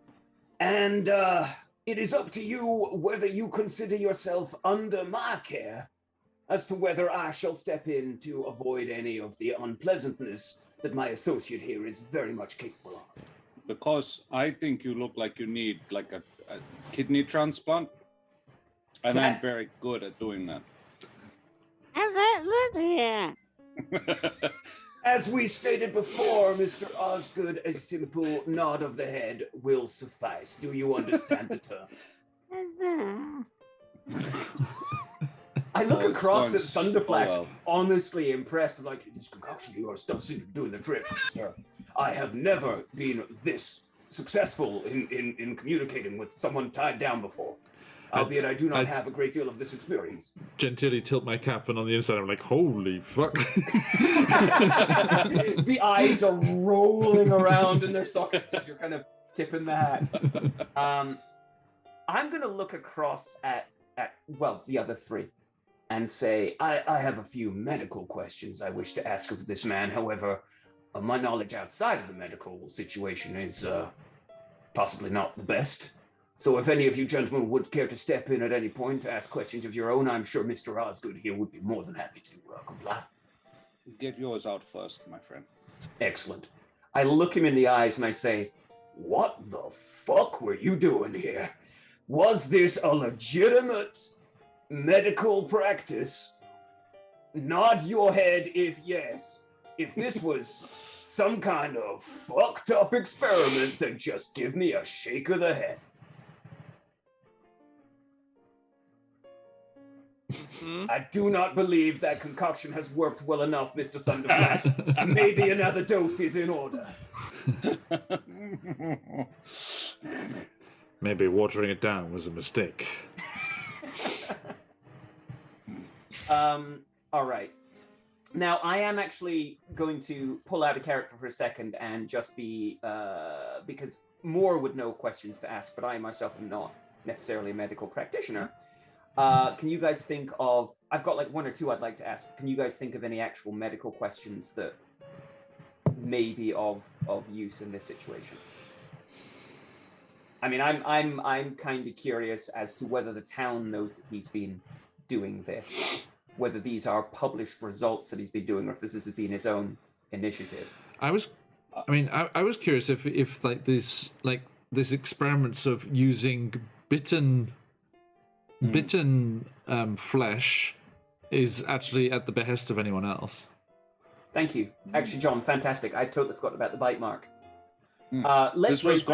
Speaker 3: And it is up to you whether you consider yourself under my care as to whether I shall step in to avoid any of the unpleasantness that my associate here is very much capable of.
Speaker 2: Because I think you look like you need like a kidney transplant. And I'm very good at doing that.
Speaker 3: As we stated before, Mr. Osgood, a simple nod of the head will suffice. Do you understand the terms? I look across at Thunderflash, honestly impressed. I'm like, this concoction, you are still doing the trick, sir. I have never been this successful in communicating with someone tied down before. Albeit I do not have a great deal of this experience.
Speaker 1: Gentilly tilt my cap, and on the inside I'm like, holy fuck.
Speaker 6: The eyes are rolling around in their sockets as you're kind of tipping the hat. I'm going to look across at the other three and say, I have a few medical questions I wish to ask of this man. However, my knowledge outside of the medical situation is possibly not the best. So if any of you gentlemen would care to step in at any point to ask questions of your own, I'm sure Mr. Osgood here would be more than happy to comply.
Speaker 2: Get yours out first, my friend.
Speaker 3: Excellent. I look him in the eyes and I say, what the fuck were you doing here? Was this a legitimate medical practice? Nod your head if yes. If this was some kind of fucked up experiment, then just give me a shake of the head. I do not believe that concoction has worked well enough, Mr. Thunderflash. Maybe another dose is in order.
Speaker 1: Maybe watering it down was a mistake.
Speaker 6: All right. Now, I am actually going to pull out a character for a second and just be, because Moore would know questions to ask, but I myself am not necessarily a medical practitioner. Can you guys think of, I've got like one or two I'd like to ask. Can you guys think of any actual medical questions that may be of use in this situation? I mean, I'm kind of curious as to whether the town knows that he's been doing this, whether these are published results that he's been doing, or if this has been his own initiative.
Speaker 1: I was curious if like these experiments of using bitten flesh is actually at the behest of anyone else.
Speaker 6: Thank you. Actually, John, fantastic. I totally forgot about the bite mark.
Speaker 2: This was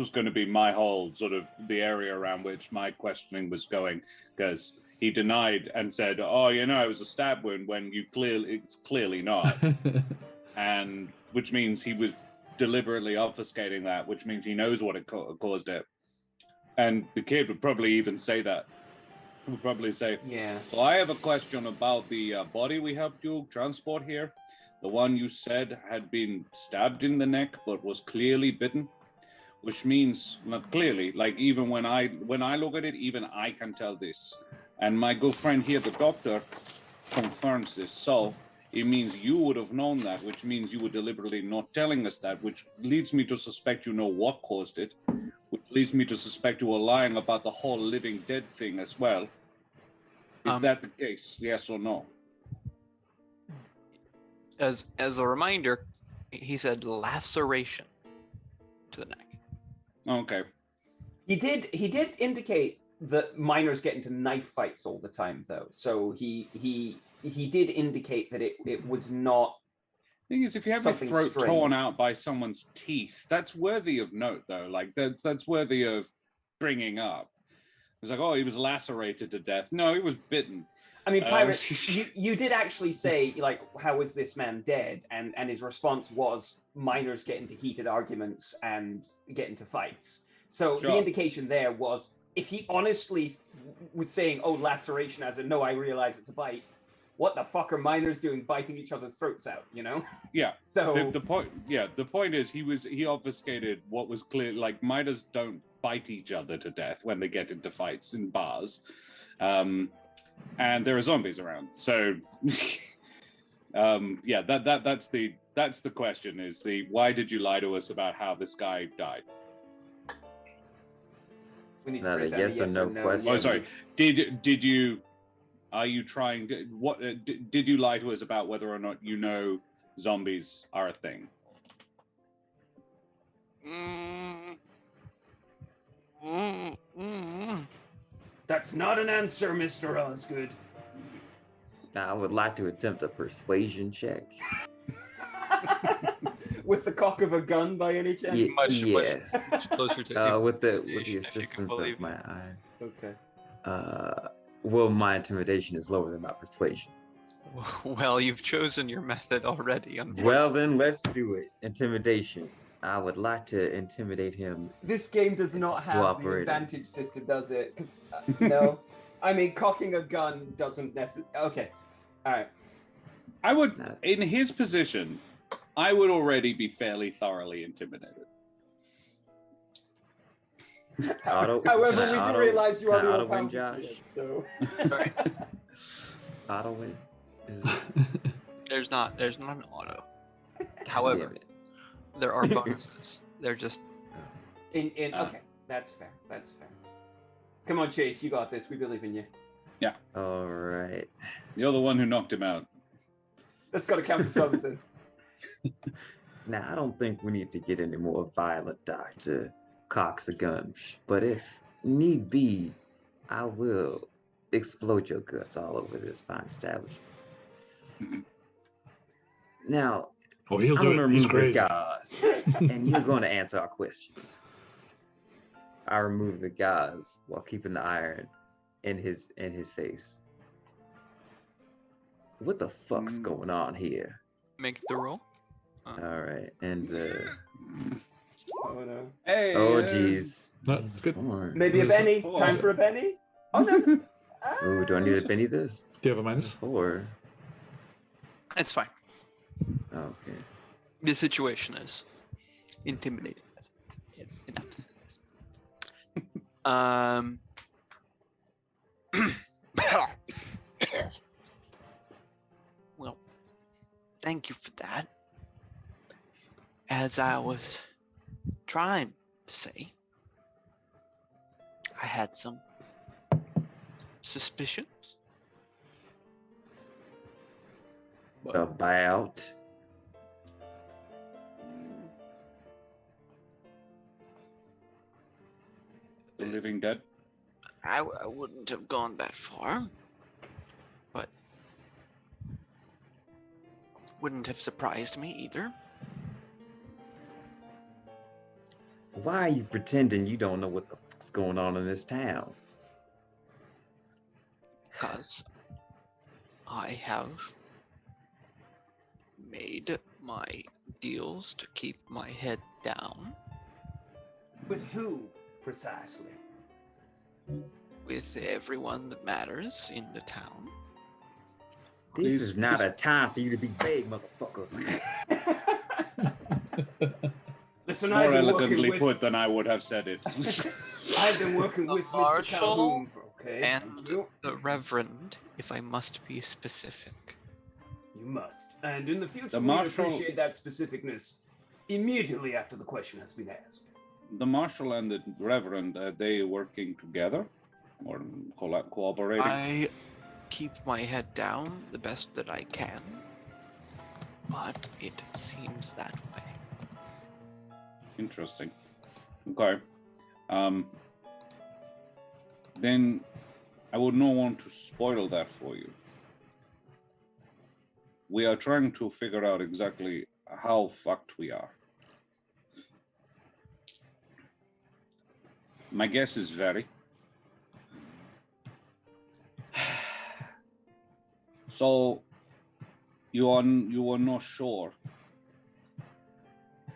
Speaker 2: going to be my whole sort of the area around which my questioning was going, because he denied and said, "Oh, it was a stab wound," when it's clearly not, and which means he was deliberately obfuscating that, which means he knows what it caused it. And the kid would probably even say that. He would probably say,
Speaker 6: yeah.
Speaker 2: Well, I have a question about the body we helped you transport here. The one you said had been stabbed in the neck, but was clearly bitten. Which means, not clearly, like even when I look at it, even I can tell this. And my good friend here, the doctor, confirms this. So it means you would have known that, which means you were deliberately not telling us that, which leads me to suspect you know what caused it. Which leads me to suspect you were lying about the whole living dead thing as well. Is that the case? Yes or no?
Speaker 4: As a reminder, he said laceration to the neck.
Speaker 2: Okay.
Speaker 6: He did indicate that miners get into knife fights all the time, though. So he did indicate that it was not.
Speaker 2: Thing is, if you have your throat torn out by someone's teeth, that's worthy of note, though. Like that's worthy of bringing up. It's like, oh, he was lacerated to death. No, he was bitten.
Speaker 6: I mean, Pirate, you did actually say, like, how is this man dead? And his response was, miners get into heated arguments and get into fights. So
Speaker 2: Sure.
Speaker 6: The indication there was, if he honestly was saying, oh, laceration as in, no, I realize it's a bite, what the fuck are miners doing biting each other's throats out,
Speaker 2: Yeah.
Speaker 6: So
Speaker 2: The point is he obfuscated what was clear. Like, miners don't fight each other to death when they get into fights in bars. And there are zombies around. So yeah, that's the question, is the why did you lie to us about how this guy died?
Speaker 6: We need to
Speaker 5: Not a
Speaker 6: phrase that
Speaker 5: yes or no question.
Speaker 2: Oh, sorry. Did you? Are you trying to? What did you lie to us about whether or not you know zombies are a thing?
Speaker 3: That's not an answer, Mr. Osgood.
Speaker 5: Now, I would like to attempt a persuasion check.
Speaker 6: With the cock of a gun, by any chance?
Speaker 5: Yes.
Speaker 4: much closer to
Speaker 5: With the
Speaker 4: intimidation, if you can
Speaker 5: assistance
Speaker 4: believe
Speaker 5: of my iron.
Speaker 6: Okay.
Speaker 5: Well, my intimidation is lower than my persuasion.
Speaker 4: Well, you've chosen your method already, unfortunately.
Speaker 5: Well, then let's do it. Intimidation. I would like to intimidate him.
Speaker 6: This game does not have the
Speaker 5: Cooperating.
Speaker 6: advantage system, does it? 'Cause, no. I mean, cocking a gun doesn't necessarily... Okay. Alright.
Speaker 2: I would,
Speaker 5: No.
Speaker 2: in his position, I would already be fairly thoroughly intimidated.
Speaker 5: Auto-
Speaker 6: However,
Speaker 5: can I
Speaker 6: we do
Speaker 5: auto-
Speaker 6: realize you are
Speaker 5: can I
Speaker 6: the
Speaker 5: auto
Speaker 6: all
Speaker 5: win,
Speaker 6: powerful
Speaker 5: Josh?
Speaker 6: so...
Speaker 5: Auto win.
Speaker 4: There's not an auto.
Speaker 5: Damn
Speaker 4: However,
Speaker 5: it.
Speaker 4: there are bonuses. They're just
Speaker 6: Okay, that's fair. That's fair. Come on, Chase, you got this. We believe in you.
Speaker 5: All right.
Speaker 2: You're the one who knocked him out.
Speaker 6: That's got to count for something.
Speaker 5: Now, I don't think we need to get any more violent, Dr. Cox a gun, but if need be, I will explode your guts all over this fine establishment. Now,
Speaker 1: Oh, he'll
Speaker 5: I'm
Speaker 1: do
Speaker 5: gonna
Speaker 1: it. He's
Speaker 5: remove
Speaker 1: crazy.
Speaker 5: this gauze, and you're going to answer our questions. I remove the gauze while keeping the iron in his face. What the fuck's going on here?
Speaker 4: make the roll.
Speaker 5: All right, and
Speaker 6: Oh, no.
Speaker 2: Hey.
Speaker 5: oh geez,
Speaker 1: That's good.
Speaker 5: Four.
Speaker 6: Maybe a
Speaker 1: What is
Speaker 6: Benny.
Speaker 2: it?
Speaker 6: Time for a Benny? Oh, no.
Speaker 5: Ooh, do I need to penny this?
Speaker 1: Do you have a minus?
Speaker 5: 4.
Speaker 4: It's fine.
Speaker 5: Okay.
Speaker 4: The situation is intimidating. It's enough. Well, thank you for that. As I was trying to say, I had some suspicions.
Speaker 5: About.
Speaker 2: The living dead.
Speaker 4: I wouldn't have gone that far, but wouldn't have surprised me either.
Speaker 5: Why are you pretending you don't know what the fuck's going on in this town?
Speaker 4: Because I have made my deals to keep my head down
Speaker 3: With who, precisely?
Speaker 4: with everyone that matters in the town.
Speaker 5: This
Speaker 2: Please-
Speaker 5: is not a time for you to be vague, motherfucker.
Speaker 3: Listen,
Speaker 2: More
Speaker 3: I've been working
Speaker 2: elegantly
Speaker 3: with...
Speaker 2: put than I would have said it.
Speaker 3: I've been working
Speaker 4: The
Speaker 3: with Mr.
Speaker 4: Marshal
Speaker 3: Calhoun, okay?
Speaker 4: And the Reverend, if I must be specific.
Speaker 3: You must. And in the future,
Speaker 2: The
Speaker 3: we'd
Speaker 2: Marshal-
Speaker 3: appreciate that specificness immediately after the question has been asked.
Speaker 2: The Marshal and the Reverend, are they working together or cooperating?
Speaker 4: I keep my head down the best that I can, but it seems that way.
Speaker 2: Interesting. Okay. Then I would not want to spoil that for you. We are trying to figure out exactly how fucked we are. My guess is very. So you are not sure,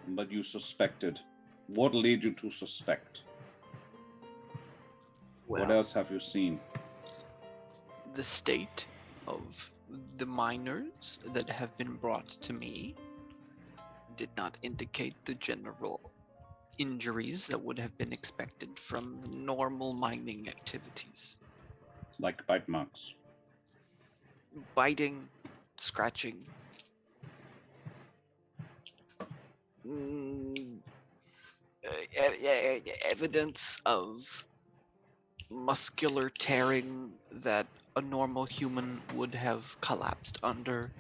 Speaker 2: but you suspected. What led you to suspect? What
Speaker 4: Well,
Speaker 2: else have you seen?
Speaker 4: the state of the miners that have been brought to me did not indicate the general injuries that would have been expected from normal mining activities.
Speaker 2: Like bite marks.
Speaker 4: Biting, scratching. Mm, evidence of muscular tearing that a normal human would have collapsed under.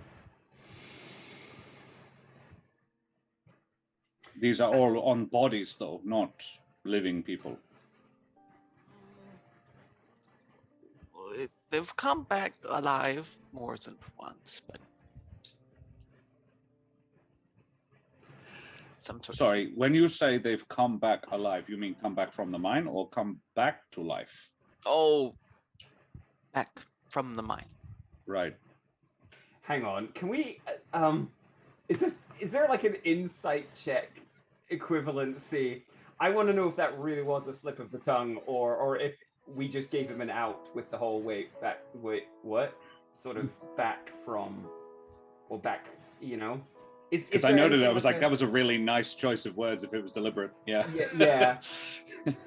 Speaker 2: These are all on bodies, though, not living people.
Speaker 4: They've come back alive more than once, but some sort
Speaker 2: Sorry, when you say they've come back alive, you mean come back from the mine or come back to life?
Speaker 4: Oh, back from the mine.
Speaker 2: Right.
Speaker 6: Hang on. Can we? Is there like an insight check equivalency? I want to know if that really was a slip of the tongue, or if we just gave him an out with the whole wait what sort of back from or back, you know?
Speaker 2: Because I noted it, I was like, that was a really nice choice of words if it was deliberate. Yeah.
Speaker 6: Yeah.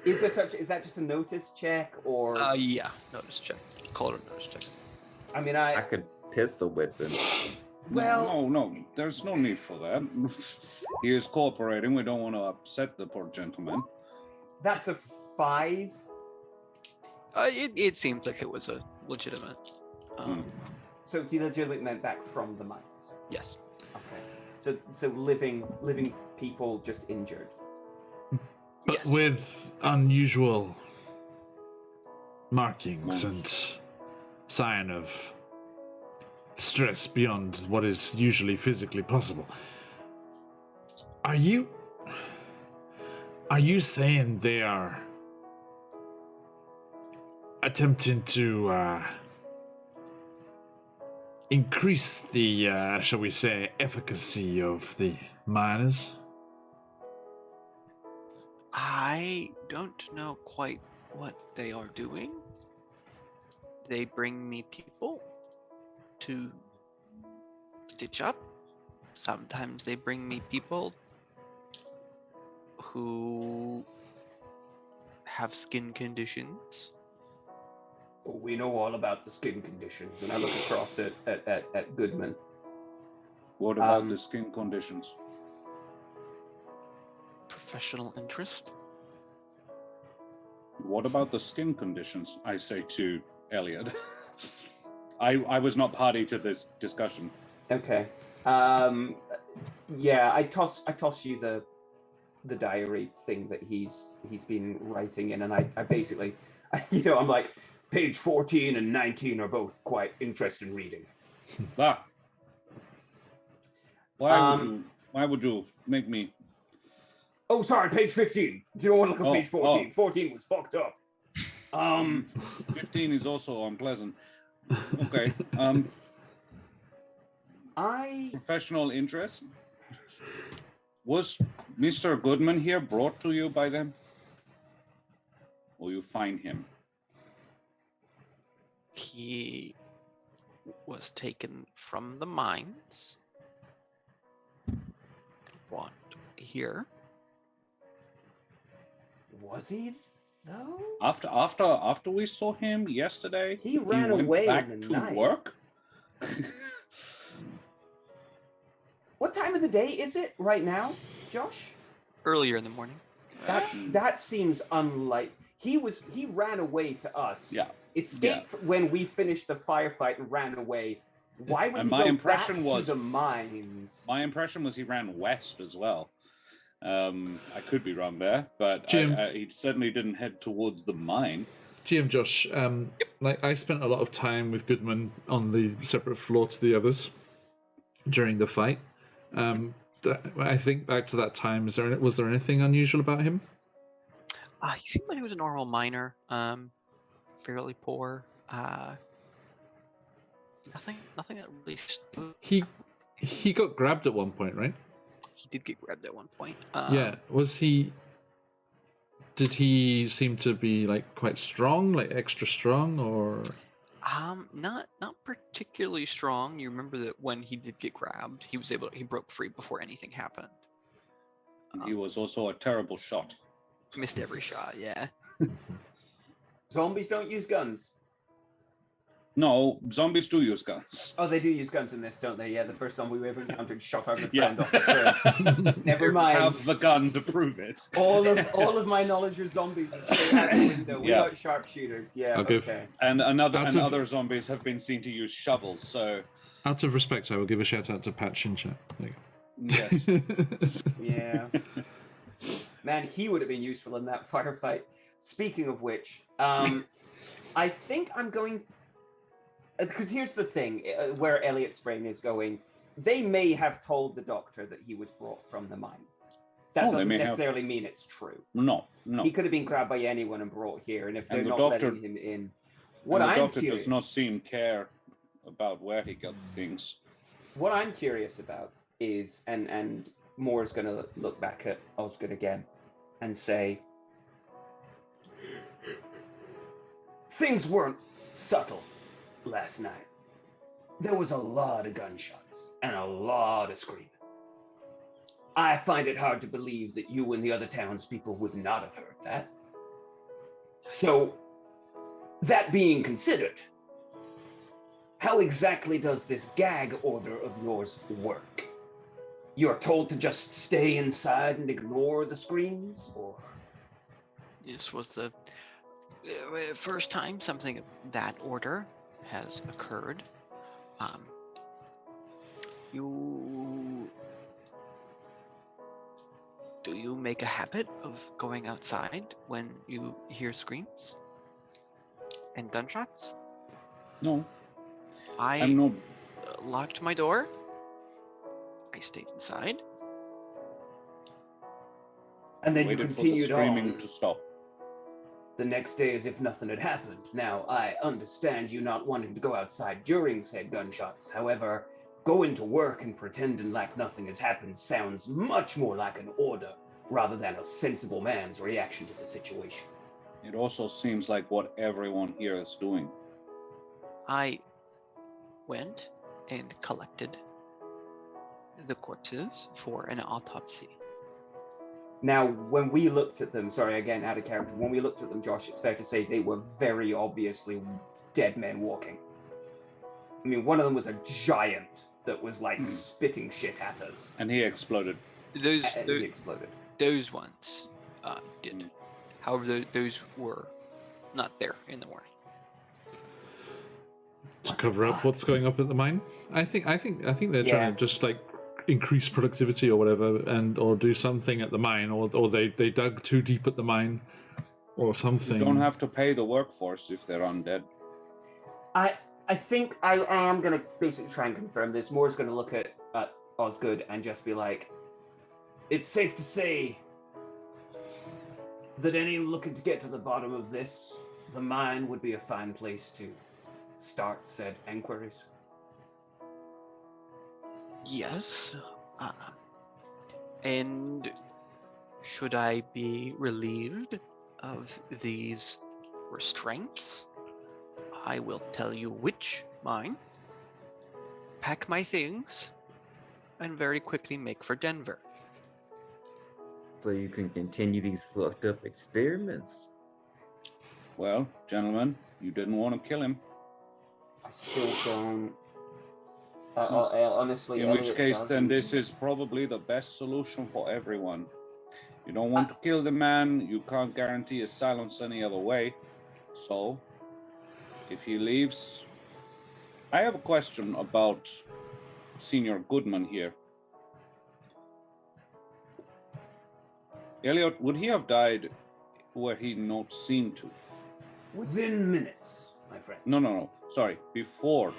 Speaker 6: Is that just a notice check or?
Speaker 4: Yeah, notice check. Call it a notice check.
Speaker 6: I mean,
Speaker 5: I could pistol whip him.
Speaker 6: Well,
Speaker 2: No, there's no need for that. He is cooperating. We don't want to upset the poor gentleman.
Speaker 6: that's a 5.
Speaker 4: It seems like it was a legitimate.
Speaker 6: So he legitimately meant back from the mines.
Speaker 4: Yes.
Speaker 6: Okay. So living people just injured.
Speaker 1: But
Speaker 4: Yes.
Speaker 1: with unusual markings and sign of stress beyond what is usually physically possible. Are you saying they are attempting to increase the, shall we say, efficacy of the miners?
Speaker 4: I don't know quite what they are doing. They bring me people to stitch up. Sometimes they bring me people who have skin conditions.
Speaker 6: Well, we know all about the skin conditions, and I look across at Goodman.
Speaker 2: What about the skin conditions?
Speaker 4: Professional interest.
Speaker 2: What about the skin conditions? I say to Elliot. I was not party to this discussion.
Speaker 6: Okay. Yeah, I toss you the diary thing that he's been writing in, and I basically, I'm like, page 14 and 19 are both quite interesting reading.
Speaker 2: Why would you make me?
Speaker 6: Oh, sorry, page 15. Do you want to look at page 14? 14 was fucked up.
Speaker 2: 15 is also unpleasant. Okay. Professional interest. Was Mr. Goodman here brought to you by them? Or you find him?
Speaker 4: He was taken from the mines and brought here.
Speaker 6: Was he though?
Speaker 2: After we saw him yesterday,
Speaker 6: He ran
Speaker 2: went
Speaker 6: away
Speaker 2: back
Speaker 6: in the
Speaker 2: to
Speaker 6: night.
Speaker 2: work.
Speaker 6: What time of the day is it right now, Josh?
Speaker 4: Earlier in the morning.
Speaker 6: That seems unlike. He ran away to us.
Speaker 2: Yeah.
Speaker 6: Escaped when we finished the firefight and ran away. Why would
Speaker 2: And
Speaker 6: he
Speaker 2: my
Speaker 6: go
Speaker 2: impression
Speaker 6: back
Speaker 2: was-
Speaker 6: to the mines?
Speaker 2: My impression was he ran west as well. I could be wrong there, but
Speaker 1: Jim.
Speaker 2: he certainly didn't head towards the mine.
Speaker 1: GM Josh, like I spent a lot of time with Goodman on the separate floor to the others during the fight. I think back to that time. Was there anything unusual about him?
Speaker 4: He seemed like he was a normal miner. Fairly poor. Nothing that really.
Speaker 1: He got grabbed at one point, right?
Speaker 4: He did get grabbed at one point.
Speaker 1: Yeah. Was he? Did he seem to be like quite strong, like extra strong, or?
Speaker 4: Not particularly strong. You remember that when he did get grabbed, he broke free before anything happened.
Speaker 2: And he was also a terrible shot.
Speaker 4: Missed every shot, yeah.
Speaker 6: Zombies don't use guns.
Speaker 2: No, zombies do use guns.
Speaker 6: Oh, they do use guns in this, don't they? Yeah, the first zombie we ever encountered shot our good
Speaker 2: Yeah.
Speaker 6: friend off the cliff. Never mind.
Speaker 2: Have the gun to prove it.
Speaker 6: All of my knowledge of zombies is straight out the window. We
Speaker 2: Yeah.
Speaker 6: got sharpshooters. Yeah,
Speaker 1: I'll give-
Speaker 6: okay.
Speaker 2: And
Speaker 1: Out of-
Speaker 2: other zombies have been seen to use shovels. So
Speaker 1: Out of respect, I will give a shout out to Patch in chat. There
Speaker 2: yes,
Speaker 1: you go.
Speaker 6: Yeah. Man, he would have been useful in that firefight. Speaking of which, I think I'm going... Because here's the thing, where Elliot's brain is going. They may have told the doctor that he was brought from the mine. That
Speaker 2: Oh, they
Speaker 6: doesn't
Speaker 2: may have.
Speaker 6: necessarily mean it's true.
Speaker 2: no.
Speaker 6: He could have been grabbed by anyone and brought here, and if they're
Speaker 2: And the
Speaker 6: not
Speaker 2: doctor-
Speaker 6: letting him in...
Speaker 2: And
Speaker 6: What
Speaker 2: the
Speaker 6: I'm
Speaker 2: doctor
Speaker 6: curious...
Speaker 2: does not seem care about where he got things.
Speaker 6: What I'm curious about is, and Moore's going to look back at Osgood again and say, things weren't subtle last night. There was a lot of gunshots and a lot of screaming. I find it hard to believe that you and the other townspeople would not have heard that. So, that being considered, how exactly does this gag order of yours work? You're told to just stay inside and ignore the screams, or?
Speaker 4: This was the first time something of that order has occurred. Do you make a habit of going outside when you hear screams and gunshots?
Speaker 2: No,
Speaker 4: I
Speaker 2: I'm not.
Speaker 4: locked my door. I stayed inside.
Speaker 6: And then you
Speaker 2: Waited for the
Speaker 6: continued
Speaker 2: screaming
Speaker 6: on
Speaker 2: to stop.
Speaker 6: the next day as if nothing had happened. Now, I understand you not wanting to go outside during said gunshots. However, going to work and pretending like nothing has happened sounds much more like an order rather than a sensible man's reaction to the situation.
Speaker 2: It also seems like what everyone here is doing.
Speaker 4: I went and collected the corpses for an autopsy.
Speaker 6: Now, when we looked at them, sorry, again, out of character, when we looked at them, Josh, it's fair to say they were very obviously dead men walking. I mean, one of them was a giant that was like spitting shit at us.
Speaker 2: And he exploded.
Speaker 4: Those
Speaker 6: And he exploded.
Speaker 4: those ones did.
Speaker 2: Mm.
Speaker 4: However, those were not there in the morning.
Speaker 1: To cover up what's going up at the mine. I think they're
Speaker 6: Yeah.
Speaker 1: trying to just like increase productivity or whatever, and or do something at the mine, or they dug too deep at the mine, or something.
Speaker 2: You don't have to pay the workforce if they're undead.
Speaker 6: I think I am going to basically try and confirm this. Moore's going to look at Osgood and just be like, it's safe to say that any looking to get to the bottom of this, the mine would be a fine place to start said enquiries.
Speaker 4: Yes. And should I be relieved of these restraints, I will tell you which mine, pack my things, and very quickly make for Denver.
Speaker 5: So you can continue these fucked up experiments.
Speaker 2: Well, gentlemen, you didn't want to kill him.
Speaker 6: I still don't. Honestly,
Speaker 2: In which
Speaker 6: Elliot
Speaker 2: case, then
Speaker 6: doesn't.
Speaker 2: this is probably the best solution for everyone. You don't want to kill the man, you can't guarantee his silence any other way. So, if he leaves... I have a question about Senior Goodman here. Elliot, would he have died were he not seen to?
Speaker 3: Within minutes, my friend.
Speaker 2: No. Sorry, before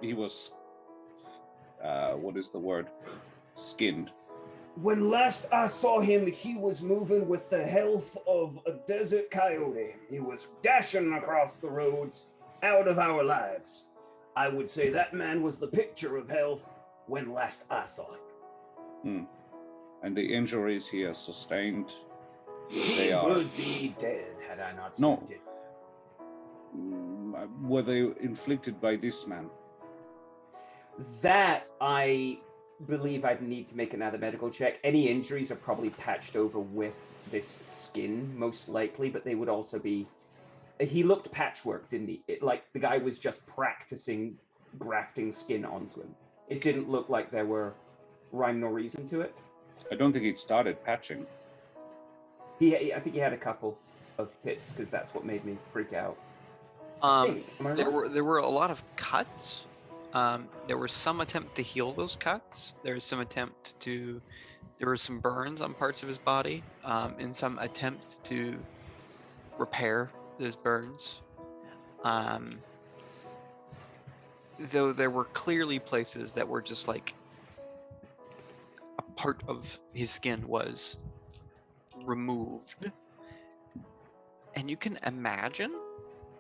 Speaker 2: he was... what is the word? Skinned.
Speaker 3: When last I saw him, he was moving with the health of a desert coyote. He was dashing across the roads out of our lives. I would say that man was the picture of health when last I saw him.
Speaker 2: And the injuries he has sustained,
Speaker 3: He
Speaker 2: they are...
Speaker 3: would be dead had I not
Speaker 2: No.
Speaker 3: stopped it.
Speaker 2: Were they inflicted by this man?
Speaker 6: That I believe I'd need to make another medical check. Any injuries are probably patched over with this skin, most likely, but they would also be... He looked patchwork, didn't he? Like the guy was just practicing grafting skin onto him. It didn't look like there were rhyme nor reason to it.
Speaker 2: I don't think he'd started patching.
Speaker 6: I think he had a couple of pits because that's what made me freak out.
Speaker 4: There
Speaker 6: wrong?
Speaker 4: were a lot of cuts. There was some attempt to heal those cuts. There was some attempt to. There were some burns on parts of his body, and some attempt to repair those burns. Though there were clearly places that were just like a part of his skin was removed, and you can imagine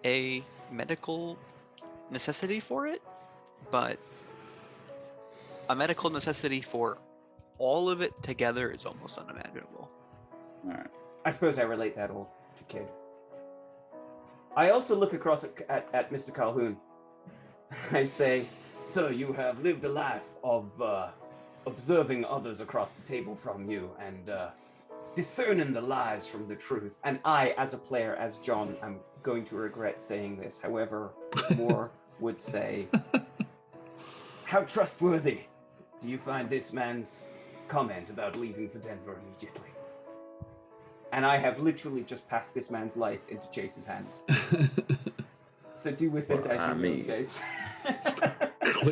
Speaker 4: a medical necessity for it, but a medical necessity for all of it together is almost unimaginable.
Speaker 2: All right.
Speaker 6: I suppose I relate that all to Kid. I also look across at Mr. Calhoun. I say, "Sir, you have lived a life of observing others across the table from you and discerning the lies from the truth. And I, as a player, as John, am going to regret saying this. However, more would say, how trustworthy do you find this man's comment about leaving for Denver immediately?" And I have literally just passed this man's life into Chase's hands. So do with this as you will, Chase.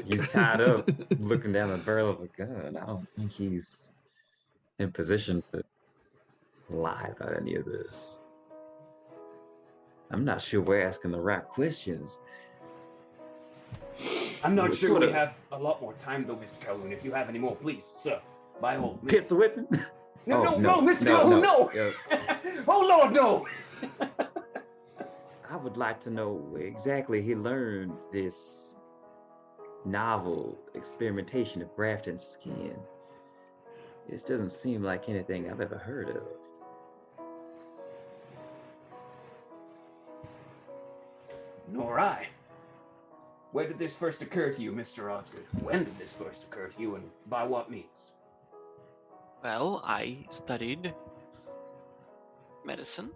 Speaker 5: He's tied up, looking down the barrel of a gun. I don't think he's in position to lie about any of this. I'm not sure we're asking the right questions.
Speaker 6: I'm not
Speaker 5: What
Speaker 6: sure
Speaker 5: sort
Speaker 6: we
Speaker 5: of-
Speaker 6: have a lot more time, though, Mr. Calhoun. If you have any more, please, sir, by all means.
Speaker 5: Pistol whipping?
Speaker 6: No,
Speaker 5: Oh,
Speaker 6: no, Mr. Calhoun, no!
Speaker 5: Yeah.
Speaker 6: Oh, Lord, no!
Speaker 5: I would like to know where exactly he learned this novel experimentation of grafting skin. This doesn't seem like anything I've ever heard of.
Speaker 6: Nor I. Where did this first occur to you, Mr. Osgood? When did this first occur to you, and by what means?
Speaker 4: Well, I studied medicine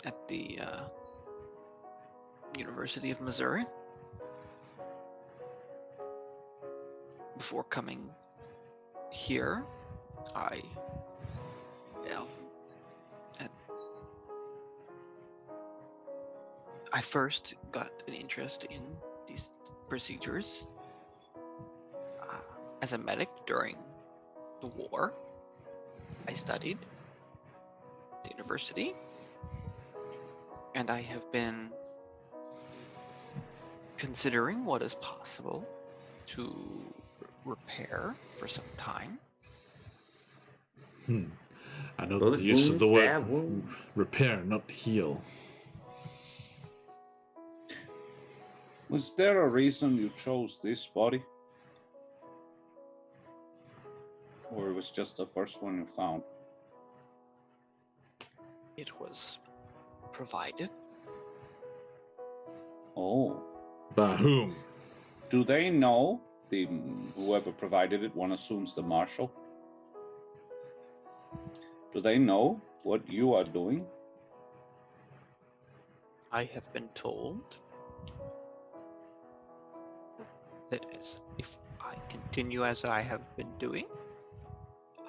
Speaker 4: at the University of Missouri before coming here. I first got an interest in these procedures as a medic during the war. I studied at the university, and I have been considering what is possible to repair for some time.
Speaker 1: I know
Speaker 5: Bullet
Speaker 1: the use of the
Speaker 5: wounds,
Speaker 1: word
Speaker 5: stab wounds.
Speaker 1: repair, not heal.
Speaker 2: Was there a reason you chose this body? Or it was just the first one you found?
Speaker 4: It was provided.
Speaker 2: Oh.
Speaker 1: By whom?
Speaker 2: Do they know, whoever provided it, one assumes the marshal? Do they know what you are doing?
Speaker 4: I have been told that if I continue as I have been doing,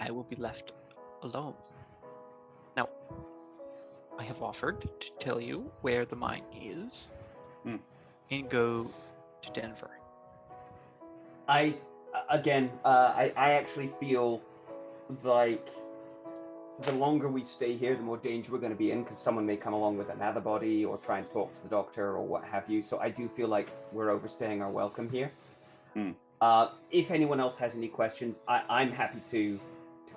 Speaker 4: I will be left alone. Now, I have offered to tell you where the mine is and go to Denver.
Speaker 6: I actually feel like the longer we stay here, the more danger we're going to be in, because someone may come along with another body or try and talk to the doctor or what have you. So I do feel like we're overstaying our welcome here. If anyone else has any questions, I'm happy to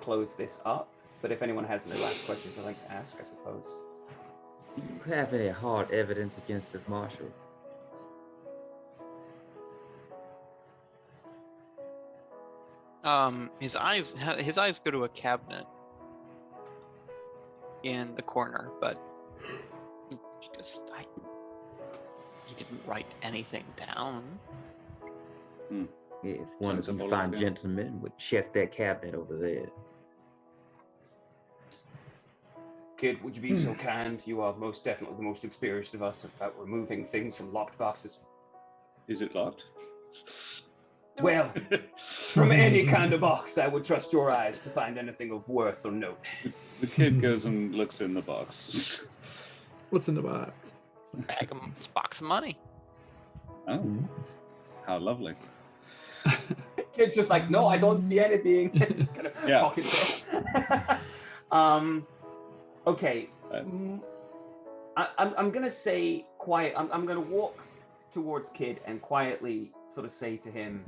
Speaker 6: close this up. But if anyone has any last questions I'd like to ask, I suppose.
Speaker 5: Do you have any hard evidence against this marshal?
Speaker 4: His eyes go to a cabinet in the corner, but he didn't write anything down.
Speaker 5: If one of you
Speaker 2: Sensible of
Speaker 5: fine
Speaker 2: him.
Speaker 5: gentlemen would check that cabinet over there.
Speaker 3: Kid, would you be so kind? You are most definitely the most experienced of us about removing things from locked boxes.
Speaker 2: Is it locked?
Speaker 3: Well, from any kind of box, I would trust your eyes to find anything of worth or note.
Speaker 2: The kid goes and looks in the box.
Speaker 1: What's in the box?
Speaker 4: Box of money.
Speaker 2: Oh, how lovely.
Speaker 6: Kid's just like, no, I don't see anything. Just kind of
Speaker 2: Yeah.
Speaker 6: pocket it. Okay. I'm gonna say quiet. I'm gonna walk towards Kid and quietly sort of say to him,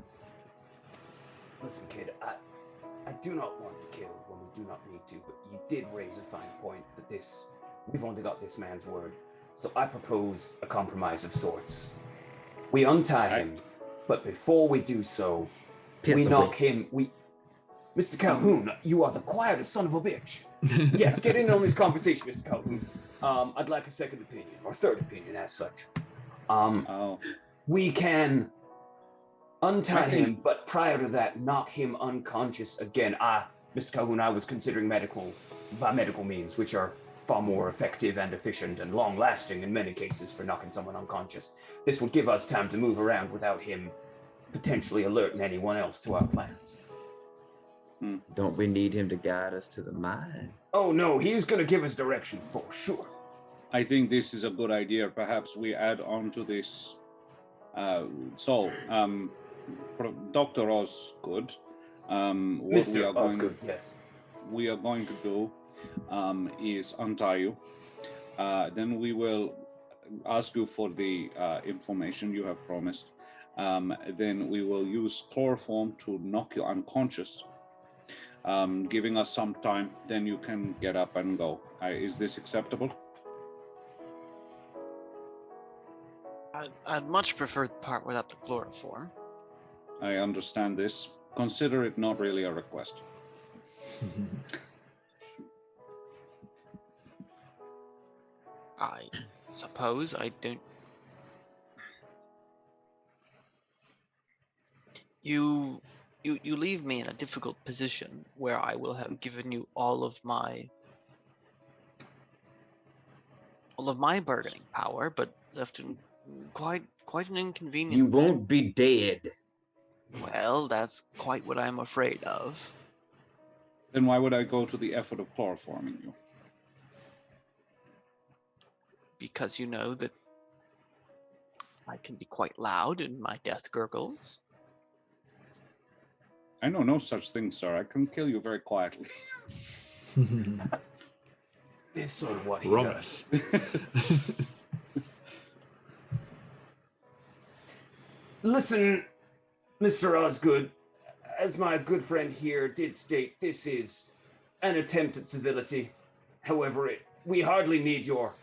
Speaker 6: "Listen, Kid, I do not want to kill when we do not need to, but you did raise a fine point that we've only got this man's word. So I propose a compromise of sorts. We untie him, but before we do so, we knock him. Mr. Calhoun, you are the quietest son of a bitch. Yes, get in on this conversation, Mr. Calhoun. I'd like a second opinion, or third opinion as such. We can untie him, but prior to that, knock him unconscious again. Mr. Calhoun, I was considering by medical means, which are far more effective and efficient and long-lasting in many cases for knocking someone unconscious. This would give us time to move around without him potentially alerting anyone else to our plans.
Speaker 5: Don't we need him to guide us to the mine?
Speaker 3: Oh no, he's going to give us directions for sure.
Speaker 2: I think this is a good idea. Perhaps we add on to this. Dr. Osgood,
Speaker 3: Mr. Osgood, yes.
Speaker 2: We are going to do is untie you. Then we will ask you for the information you have promised. Then we will use chloroform to knock you unconscious, giving us some time. Then you can get up and go. Is this acceptable?
Speaker 4: I'd much prefer the part without the chloroform.
Speaker 2: I understand this. Consider it not really a request.
Speaker 4: I suppose I don't. You leave me in a difficult position where I will have given you all of my bargaining power, but left in quite an inconvenient.
Speaker 5: You won't be dead.
Speaker 4: Well, that's quite what I'm afraid of.
Speaker 2: Then why would I go to the effort of chloroforming you?
Speaker 4: Because you know that I can be quite loud in my death gurgles.
Speaker 2: I know no such thing, sir. I can kill you very quietly.
Speaker 3: This is sort of what he
Speaker 1: Promise.
Speaker 3: does. Listen, Mr. Osgood, as my good friend here did state, this is an attempt at civility. However, we hardly need your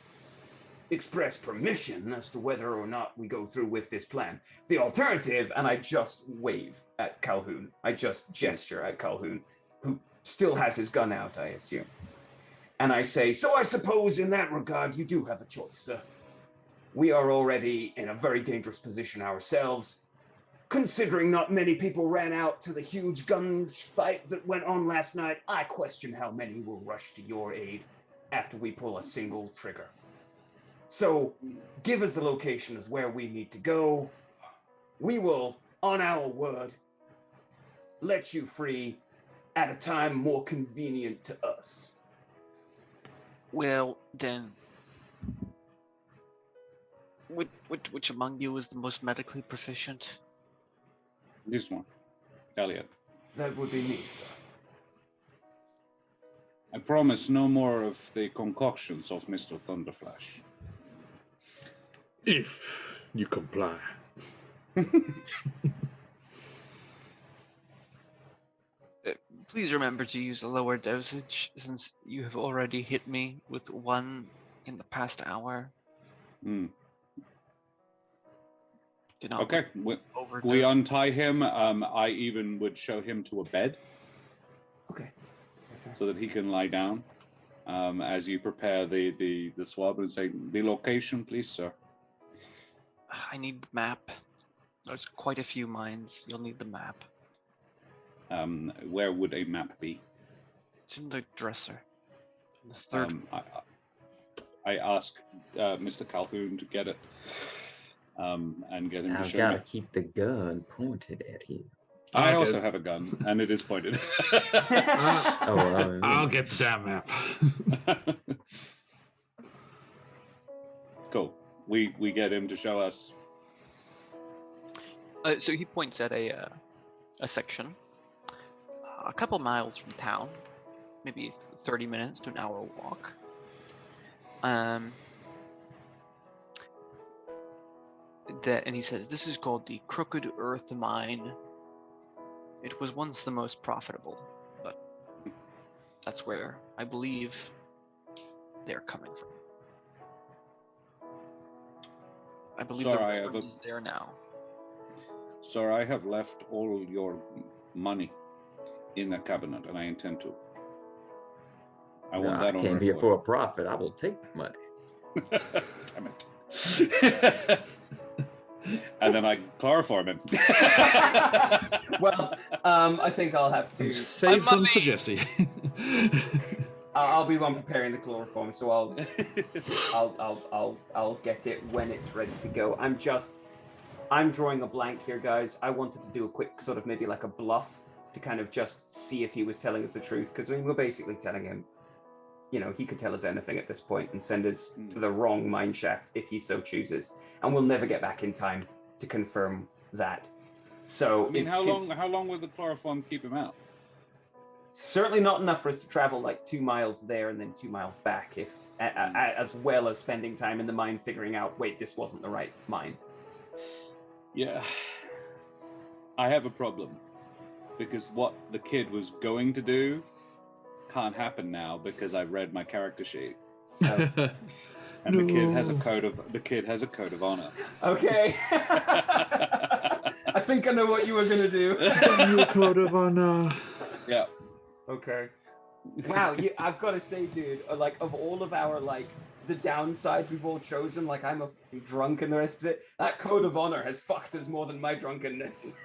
Speaker 3: express permission as to whether or not we go through with this plan. The alternative, and I just wave at Calhoun, I just gesture at Calhoun, who still has his gun out, I assume. And I say, so I suppose in that regard, you do have a choice, sir. We are already in a very dangerous position ourselves. Considering not many people ran out to the huge guns fight that went on last night, I question how many will rush to your aid after we pull a single trigger. So give us the location as where we need to go. We will, on our word, let you free at a time more convenient to us.
Speaker 4: Well, then, which among you is the most medically proficient?
Speaker 2: This one, Elliot.
Speaker 3: That would be me, sir.
Speaker 2: I promise no more of the concoctions of Mr. Thunderflash.
Speaker 1: If you comply.
Speaker 4: Please remember to use a lower dosage, since you have already hit me with one in the past hour.
Speaker 2: Hmm.
Speaker 4: Do not
Speaker 2: Okay, we untie him. I even would show him to a bed.
Speaker 3: Okay.
Speaker 2: So that he can lie down. As you prepare the swab and say, the location, please, sir.
Speaker 4: I need the map. There's quite a few mines. You'll need the map.
Speaker 2: Where would a map be?
Speaker 4: It's in the dresser. The third.
Speaker 2: I ask Mr. Calhoun to get it and get him to
Speaker 5: I've
Speaker 2: show
Speaker 5: got to
Speaker 2: me.
Speaker 5: keep the gun pointed at him.
Speaker 2: I
Speaker 1: I'll
Speaker 2: also
Speaker 1: get-
Speaker 2: have a gun, and it is pointed.
Speaker 1: I'll get the damn map.
Speaker 2: Cool. We get him to show us.
Speaker 4: So he points at a section a couple miles from town, maybe 30 minutes to an hour walk. And he says this is called the Crooked Earth Mine. It was once the most profitable, but that's where I believe they're coming from. I believe
Speaker 2: Sorry,
Speaker 4: the
Speaker 2: I have
Speaker 4: railroad
Speaker 2: a-
Speaker 4: is there now.
Speaker 2: Sir, I have left all your money in the cabinet, and I intend to. I want
Speaker 5: I
Speaker 2: that on
Speaker 5: came here
Speaker 2: record.
Speaker 5: for a profit. I will take the money.
Speaker 2: Damn it. And then I chloroform him.
Speaker 6: Well, I think I'll have to.
Speaker 1: Save some for
Speaker 4: mummy.
Speaker 1: Jesse.
Speaker 6: I'll be one preparing the chloroform, so I'll get it when it's ready to go. I'm drawing a blank here, guys. I wanted to do a quick sort of maybe like a bluff to kind of just see if he was telling us the truth, because I mean we're basically telling him, you know, he could tell us anything at this point and send us to the wrong mine shaft if he so chooses, and we'll never get back in time to confirm that. So
Speaker 2: I mean,
Speaker 6: is
Speaker 2: how long will the chloroform keep him out?
Speaker 6: certainly not enough for us to travel like 2 miles there and then 2 miles back, if as well as spending time in the mine figuring out, wait, this wasn't the right mine.
Speaker 2: Yeah. I have a problem. Because what the kid was going to do can't happen now because I've read my character sheet. And the kid has a code of honor.
Speaker 6: Okay. I think I know what you were gonna do.
Speaker 1: Your code of honor.
Speaker 2: Yeah.
Speaker 6: Okay. Wow, I've got to say, dude, like of all of our like the downsides we've all chosen, like I'm a drunk and the rest of it, that code of honor has fucked us more than my drunkenness.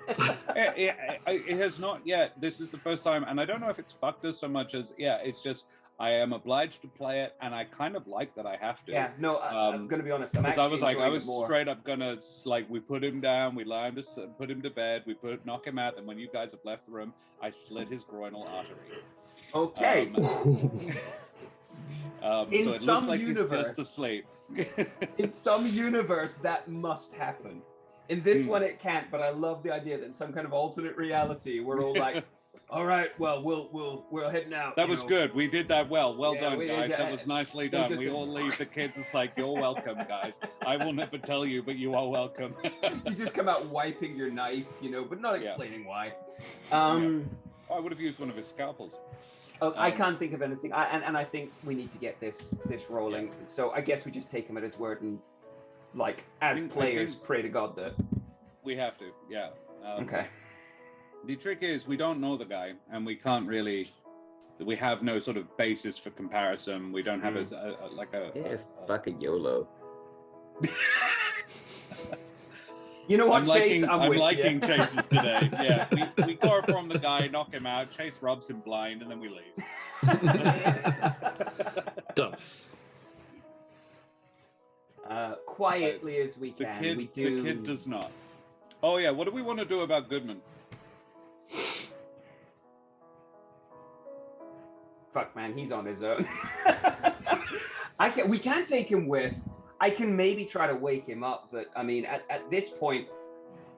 Speaker 2: It has not yet. This is the first time, and I don't know if it's fucked us so much as it's just I am obliged to play it, and I kind of like that I have to.
Speaker 6: Yeah, no, I'm gonna be honest. I'm
Speaker 2: Because
Speaker 6: actually
Speaker 2: I was
Speaker 6: enjoying it more.
Speaker 2: straight up gonna we put him down, we lie him to put him to bed, knock him out, and when you guys have left the room, I slit his groinal artery.
Speaker 6: Okay. In
Speaker 2: So it
Speaker 6: some
Speaker 2: looks like
Speaker 6: universe-
Speaker 2: he's just asleep.
Speaker 6: In some universe, that must happen. In this
Speaker 2: Hmm.
Speaker 6: one, it can't. But I love the idea that in some kind of alternate reality, we're all like, "All right, well, we're heading out."
Speaker 2: That
Speaker 6: you
Speaker 2: was
Speaker 6: know.
Speaker 2: good. We did that well. Well
Speaker 6: Yeah,
Speaker 2: done,
Speaker 6: we-
Speaker 2: guys.
Speaker 6: yeah,
Speaker 2: That was nicely
Speaker 6: we
Speaker 2: done.
Speaker 6: just-
Speaker 2: We all leave. The kids is like, "You're welcome, guys. I will never tell you, but you are welcome."
Speaker 6: You just come out wiping your knife, you know, but not
Speaker 2: Yeah.
Speaker 6: explaining why.
Speaker 2: I would have used one of his scalpels.
Speaker 6: I can't think of anything. And I think we need to get this rolling. So I guess we just take him at his word and, like, as
Speaker 2: I think-
Speaker 6: players, pray to God that.
Speaker 2: We have to, yeah.
Speaker 6: Okay.
Speaker 2: The trick is we don't know the guy, and we can't really. We have no sort of basis for comparison. We don't have
Speaker 5: Yeah, fucking YOLO.
Speaker 6: You know what, Chase? I'm with
Speaker 2: liking
Speaker 6: you.
Speaker 2: Chases today. Yeah, we chloroform the guy, knock him out. Chase rubs him blind, and then we leave.
Speaker 1: Done.
Speaker 6: Quietly as we
Speaker 2: The
Speaker 6: can.
Speaker 2: kid,
Speaker 6: we do.
Speaker 2: the kid does not. Oh yeah, what do we want to do about Goodman?
Speaker 6: Fuck, man, he's on his own. We can't take him with. I can maybe try to wake him up, but I mean, at this point,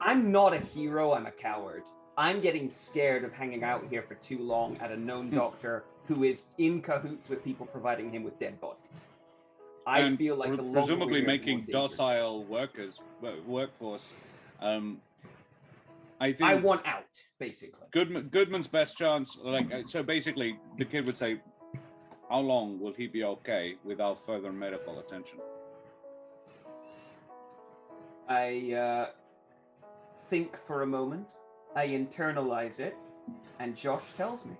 Speaker 6: I'm not a hero. I'm a coward. I'm getting scared of hanging out here for too long at a known doctor who is in cahoots with people providing him with dead bodies. I
Speaker 2: And
Speaker 6: feel like the longer
Speaker 2: presumably
Speaker 6: we're here, the
Speaker 2: making
Speaker 6: more dangerous.
Speaker 2: docile workforce. I think
Speaker 6: I want out, basically.
Speaker 2: Goodman's best chance, so basically, the kid would say, "How long will he be okay without further medical attention?"
Speaker 6: I think for a moment, I internalize it, and Josh tells me.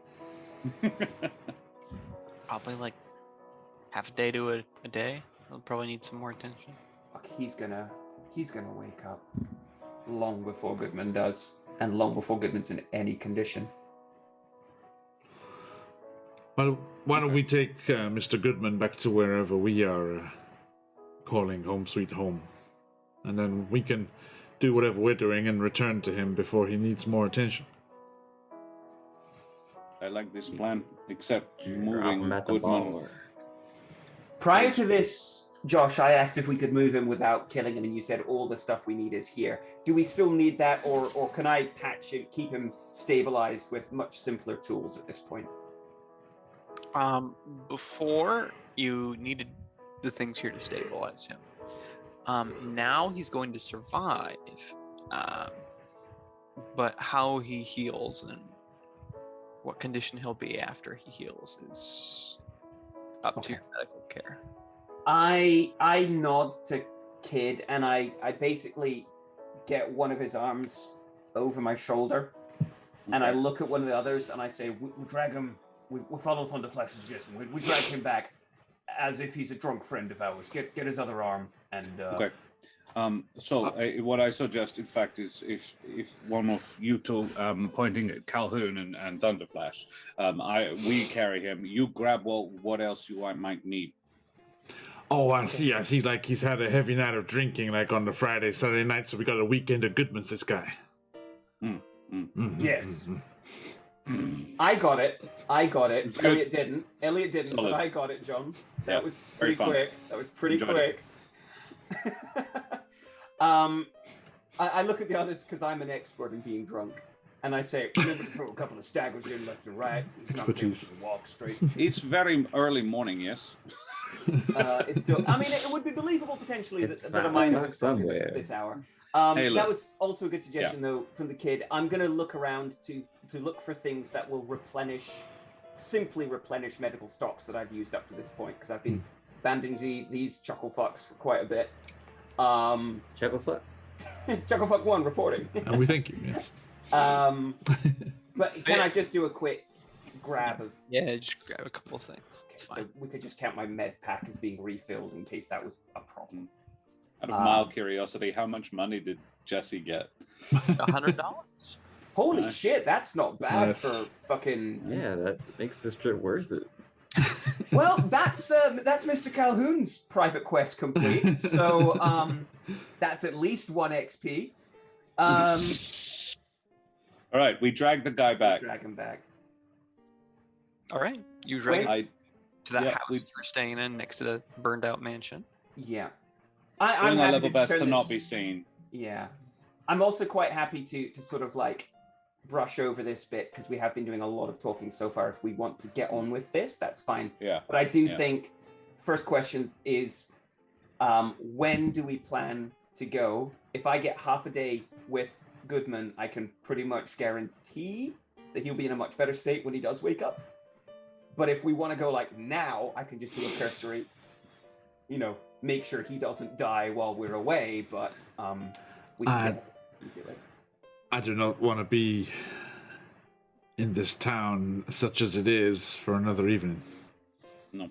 Speaker 4: Probably like half a day to a day. He'll probably need some more attention.
Speaker 6: Fuck, he's gonna wake up. long before Goodman does, and long before Goodman's in any condition.
Speaker 1: Well, why don't we take Mr. Goodman back to wherever we are calling home sweet home, and then we can do whatever we're doing and return to him before he needs more attention.
Speaker 2: I like this plan, except
Speaker 5: Drop
Speaker 2: moving
Speaker 5: him at the
Speaker 2: Goodman.
Speaker 5: bar.
Speaker 6: Prior to this, Josh, I asked if we could move him without killing him, and you said all the stuff we need is here. Do we still need that, or can I patch it, keep him stabilized with much simpler tools at this point?
Speaker 4: Before you needed the things here to stabilize him. Now he's going to survive, but how he heals and what condition he'll be after he heals is up to your medical care.
Speaker 6: I nod to Kid, and I basically get one of his arms over my shoulder, and I look at one of the others, and I say, we drag him, we follow Thunderflash's suggestion, we drag him back as if he's a drunk friend of ours. Get his other arm, and...
Speaker 2: Okay. What I suggest, in fact, is if one of you two, pointing at Calhoun and Thunderflash, we carry him. You grab what else you might need.
Speaker 1: Oh, I see. Like he's had a heavy night of drinking, like on the Friday, Saturday night. So we got a weekend of Goodman's. This guy.
Speaker 6: Yes. I got it.
Speaker 2: Good.
Speaker 6: Elliot didn't,
Speaker 2: Solid.
Speaker 6: but I got it, John. That
Speaker 2: Yeah,
Speaker 6: was
Speaker 2: very
Speaker 6: pretty
Speaker 2: fun.
Speaker 6: quick. That was pretty
Speaker 2: Enjoyed
Speaker 6: quick. I look at the others because I'm an expert in being drunk, and I say, remember to throw a couple of staggers in left and right. He's not able
Speaker 1: Expertise.
Speaker 6: to walk straight.
Speaker 2: It's very early morning, yes.
Speaker 6: It's still. I mean, it would be believable potentially
Speaker 5: It's
Speaker 6: that a
Speaker 5: 5
Speaker 6: miner
Speaker 5: o'clock
Speaker 6: was drunk at
Speaker 5: somewhere.
Speaker 6: this hour.
Speaker 2: Hey, look.
Speaker 6: That was also a good suggestion, though, from the Kid. I'm going to look around to look for things that will simply replenish medical stocks that I've used up to this point, because I've been bandaging these chuckle fucks for quite a bit.
Speaker 5: Chucklefoot?
Speaker 6: Chucklefuck 1 reporting.
Speaker 1: And we thank you. Yes.
Speaker 6: But can I just do a quick grab of...
Speaker 4: Yeah, just grab a couple of things. It's
Speaker 6: So
Speaker 4: fine.
Speaker 6: we could just count my med pack as being refilled in case that was a problem.
Speaker 2: Out of mild curiosity, how much money did Jesse get?
Speaker 4: $100.
Speaker 6: Holy
Speaker 2: Nice.
Speaker 6: shit, that's not bad
Speaker 1: Yes.
Speaker 6: for fucking...
Speaker 5: Yeah, that makes this trip worth it.
Speaker 6: Well, that's Mr. Calhoun's private quest complete. So that's at least 1 XP.
Speaker 2: All right, we drag the guy back.
Speaker 6: Drag him back.
Speaker 4: All right, you drag
Speaker 6: Wait.
Speaker 4: him to that
Speaker 2: yeah,
Speaker 4: house
Speaker 2: we-
Speaker 4: you're staying in next to the burned out mansion.
Speaker 6: Yeah.
Speaker 2: I'm my
Speaker 6: happy
Speaker 2: level best to
Speaker 6: turn
Speaker 2: not
Speaker 6: this-
Speaker 2: be seen.
Speaker 6: Yeah. I'm also quite happy to sort of like brush over this bit because we have been doing a lot of talking so far. If we want to get on with this, that's fine.
Speaker 2: Yeah.
Speaker 6: But I do
Speaker 2: Yeah.
Speaker 6: think first question is when do we plan to go? If I get half a day with Goodman, I can pretty much guarantee that he'll be in a much better state when he does wake up. But if we want to go like now, I can just do a cursory, make sure he doesn't die while we're away, but we can get it.
Speaker 1: I do not want to be in this town, such as it is, for another evening.
Speaker 2: No.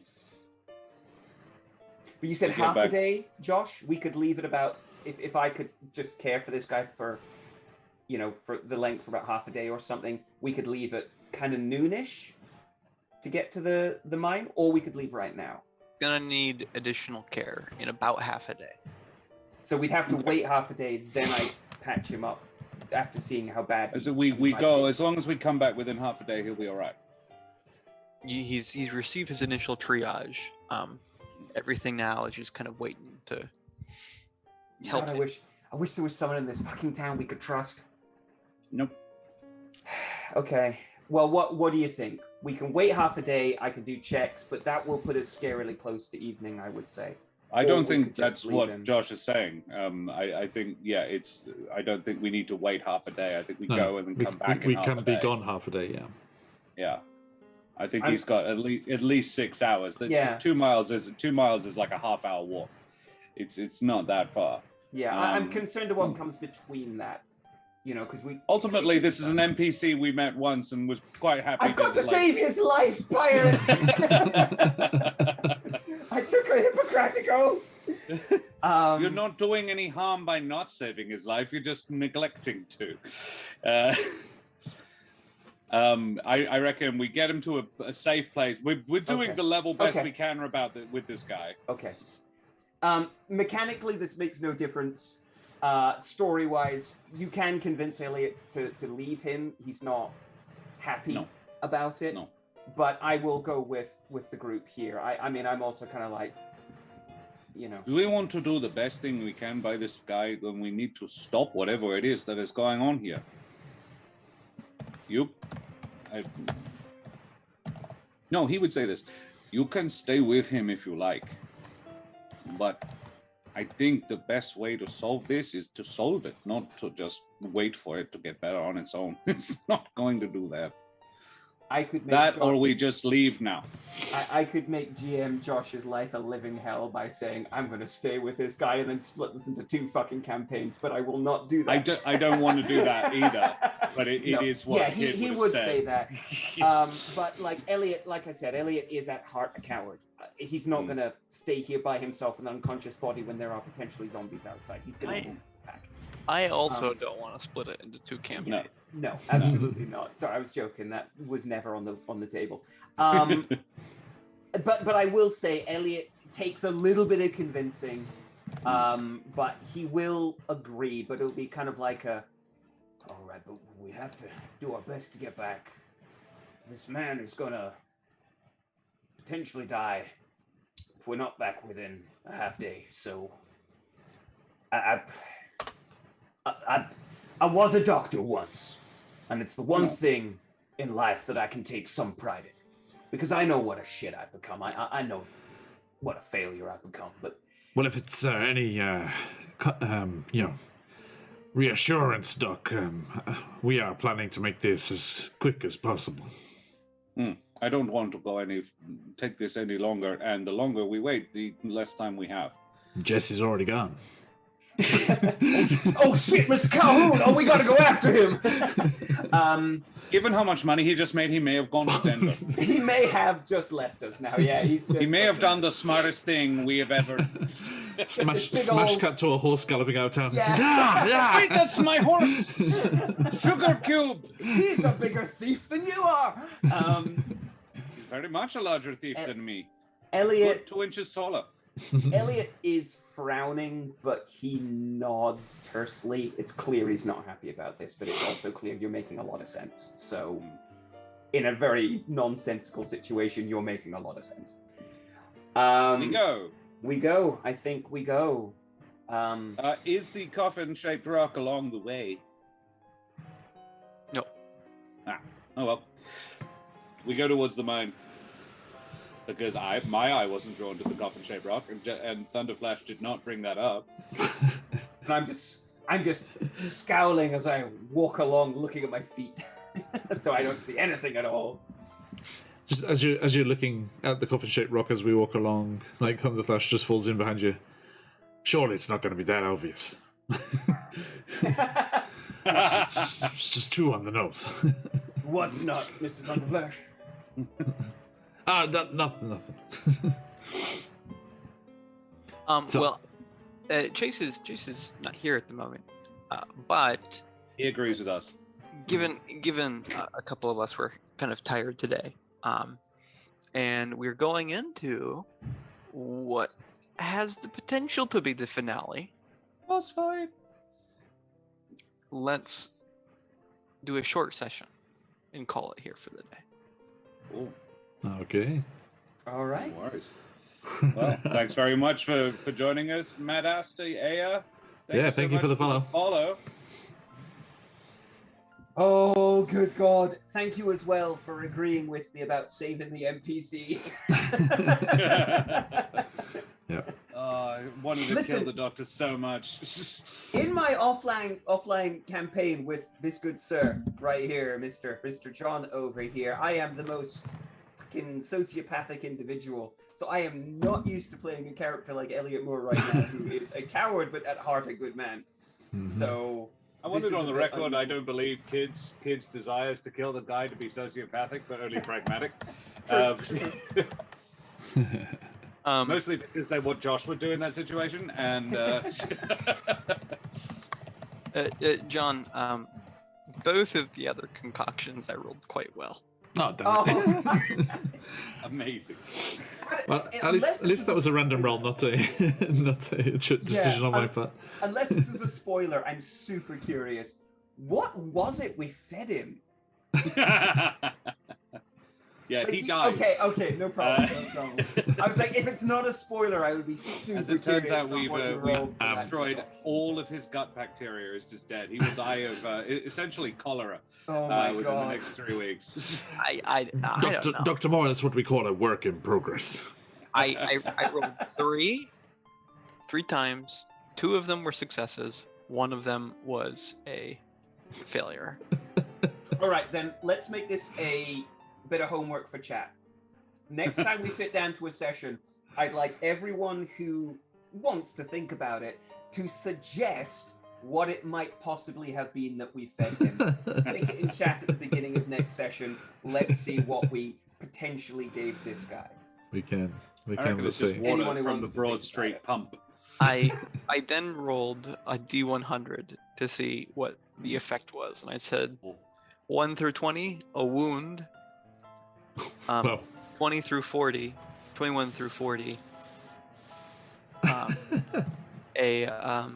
Speaker 6: But you said
Speaker 2: We get
Speaker 6: half a
Speaker 2: back-
Speaker 6: day, Josh? We could leave it about, if I could just care for this guy for, for the length for about half a day or something, we could leave at kind of noonish to get to the mine, or we could leave right now.
Speaker 4: Gonna need additional care in about half a day.
Speaker 6: So we'd have to wait half a day, then I patch him up after seeing how bad
Speaker 2: So we
Speaker 6: might
Speaker 2: go,
Speaker 6: be.
Speaker 2: as long as we come back within half a day, he'll be all right.
Speaker 4: He's received his initial triage. Everything now is just kind of waiting to help
Speaker 6: God,
Speaker 4: him.
Speaker 6: I wish there was someone in this fucking town we could trust.
Speaker 2: Nope.
Speaker 6: Okay. Well, what do you think? We can wait half a day. I can do checks, but that will put us scarily close to evening, I would say.
Speaker 2: I
Speaker 6: Or
Speaker 2: don't
Speaker 6: we
Speaker 2: think
Speaker 6: could just
Speaker 2: that's
Speaker 6: leave
Speaker 2: what
Speaker 6: him.
Speaker 2: Josh is saying. I think, I don't think we need to wait half a day. I think we
Speaker 1: No,
Speaker 2: go and then
Speaker 1: we,
Speaker 2: come back
Speaker 1: we
Speaker 2: in half
Speaker 1: can
Speaker 2: a
Speaker 1: be
Speaker 2: day.
Speaker 1: gone half a day, yeah.
Speaker 2: Yeah. I think
Speaker 6: I'm-
Speaker 2: he's got at least 6 hours. That's
Speaker 6: Yeah.
Speaker 2: 2 miles is like a half-hour walk. It's not that far.
Speaker 6: Yeah, I'm
Speaker 2: Um,
Speaker 6: concerned of what comes between that. Because we
Speaker 2: Ultimately, this is an NPC we met once and was quite happy.
Speaker 6: I've got to
Speaker 2: like-
Speaker 6: save his life, pirate! I took a Hippocratic oath.
Speaker 2: You're not doing any harm by not saving his life. You're just neglecting to. I reckon we get him to a safe place. We're doing
Speaker 6: Okay.
Speaker 2: the level best
Speaker 6: Okay.
Speaker 2: we can with this guy.
Speaker 6: Okay. Mechanically, this makes no difference. Story-wise, you can convince Elliot to leave him. He's not happy
Speaker 2: No.
Speaker 6: about it.
Speaker 2: No.
Speaker 6: But I will go with the group here. I mean, I'm also kind of like, you know.
Speaker 2: If we want to do the best thing we can by this guy, then we need to stop whatever it is that is going on here. No, he would say this. You can stay with him if you like. But I think the best way to solve this is to solve it, not to just wait for it to get better on its own. It's not going to do that.
Speaker 6: I could make
Speaker 2: That or we just leave now.
Speaker 6: I could make GM Josh's life a living hell by saying, I'm going to stay with this guy and then split this into 2 fucking campaigns, but I will not do that.
Speaker 2: I don't want to do that either, but it
Speaker 6: No.
Speaker 2: is what
Speaker 6: yeah,
Speaker 2: Kid
Speaker 6: he
Speaker 2: would
Speaker 6: would
Speaker 2: have
Speaker 6: say
Speaker 2: said.
Speaker 6: that. But like Elliot, like I said, Elliot is at heart a coward. He's not going to stay here by himself in an unconscious body when there are potentially zombies outside. He's going to back.
Speaker 4: I also don't want to split it into 2 campaigns.
Speaker 6: No, absolutely not. Sorry, I was joking. That was never on the table. But I will say Elliot takes a little bit of convincing, but he will agree. But it'll be kind of like a, all right, but we have to do our best to get back. This man is gonna potentially die if we're not back within a half day. So, I was a doctor once, and it's the one thing in life that I can take some pride in, because I know what a shit I've become. I know what a failure I've become. But
Speaker 1: Well, if it's any, reassurance, Doc, we are planning to make this as quick as possible.
Speaker 2: I don't want to take this any longer, and the longer we wait, the less time we have.
Speaker 1: Jesse's already gone.
Speaker 6: oh shit, Mr. Calhoun! Oh, we gotta go after him.
Speaker 2: Given how much money he just made, he may have gone to Denver.
Speaker 6: He may have just left us now. Yeah, he's just.
Speaker 2: He may have done the smartest thing we have ever.
Speaker 1: Smash cut to a horse galloping out of town.
Speaker 6: Yeah.
Speaker 2: Wait, that's my horse! Sugar Cube!
Speaker 6: He's a bigger thief than you are.
Speaker 2: He's very much a larger thief than me.
Speaker 6: Elliot.
Speaker 2: 2 inches taller.
Speaker 6: Elliot is frowning, but he nods tersely. It's clear he's not happy about this, but it's also clear you're making a lot of sense. So, in a very nonsensical situation, you're making a lot of sense.
Speaker 2: We go.
Speaker 6: We go. I think we go.
Speaker 2: Is the coffin-shaped rock along the way?
Speaker 4: No.
Speaker 2: Oh well. We go towards the mine. Because my eye wasn't drawn to the coffin-shaped rock, and Thunderflash did not bring that up.
Speaker 6: And I'm just scowling as I walk along, looking at my feet, so I don't see anything at all.
Speaker 1: Just as you're looking at the coffin-shaped rock as we walk along, like Thunderflash just falls in behind you. Surely it's not going to be that obvious. it's just too on the nose.
Speaker 6: What's not, Mr. Thunderflash?
Speaker 1: Nothing.
Speaker 4: Well, Chase is not here at the moment, but
Speaker 2: He agrees with us.
Speaker 4: given a couple of us were kind of tired today, and we're going into what has the potential to be the finale.
Speaker 2: Boss fight.
Speaker 4: Let's do a short session and call it here for the day.
Speaker 2: Cool.
Speaker 1: Okay.
Speaker 6: All right.
Speaker 2: No worries. Well, thanks very much for joining us, Matt Asti, Aya.
Speaker 1: Thank you for the
Speaker 2: follow.
Speaker 6: Oh, good God. Thank you as well for agreeing with me about saving the NPCs.
Speaker 1: Yeah.
Speaker 2: I wanted to
Speaker 6: Listen.
Speaker 2: kill the doctor so much.
Speaker 6: In my offline campaign with this good sir right here, Mr. John over here, I am the most freaking sociopathic individual. So I am not used to playing a character like Elliot Moore right now, who is a coward but at heart a good man.
Speaker 1: Mhm.
Speaker 6: So
Speaker 2: I wanted
Speaker 6: this is
Speaker 2: on
Speaker 6: a
Speaker 2: the
Speaker 6: bit
Speaker 2: record, I
Speaker 6: unusual.
Speaker 2: don't believe kids' desires to kill the guy to be sociopathic, but only pragmatic.
Speaker 6: True.
Speaker 2: Mostly because they what Josh would do in that situation, and
Speaker 4: John, both of the other concoctions I rolled quite well.
Speaker 1: Oh, damn it.
Speaker 2: amazing.
Speaker 1: Well, at least that was a random roll, not a decision on my part.
Speaker 6: Unless this is a spoiler, I'm super curious. What was it we fed him?
Speaker 2: Yeah,
Speaker 6: Like,
Speaker 2: he died.
Speaker 6: Okay, no problem. No problem. I was like, if it's not a spoiler, I would be super
Speaker 2: As it turns
Speaker 6: curious
Speaker 2: out,
Speaker 6: about
Speaker 2: we've
Speaker 6: what you rolled for that.
Speaker 2: destroyed all of his gut bacteria. Is just dead. He will die of essentially cholera
Speaker 6: Oh my
Speaker 2: within
Speaker 6: god.
Speaker 2: the next 3 weeks.
Speaker 4: I don't know.
Speaker 1: Dr. Moore, that's what we call a work in progress.
Speaker 4: I rolled three times. 2 of them were successes. 1 of them was a failure.
Speaker 6: All right, then let's make this a bit of homework for chat. Next time we sit down to a session, I'd like everyone who wants to think about it to suggest what it might possibly have been that we fed him. Think it in chat at the beginning of next session. Let's see what we potentially gave this guy.
Speaker 1: We can.
Speaker 2: I reckon
Speaker 1: Let's
Speaker 2: it's just
Speaker 1: see.
Speaker 6: Anyone
Speaker 2: water
Speaker 6: who
Speaker 2: from
Speaker 6: wants
Speaker 2: the
Speaker 6: to
Speaker 2: Broad
Speaker 6: think
Speaker 2: Street
Speaker 6: about
Speaker 2: pump.
Speaker 4: I then rolled a D100 to see what the effect was, and I said 1 through 20, a wound.
Speaker 1: Well.
Speaker 4: 20 through 40, 21 through 40, a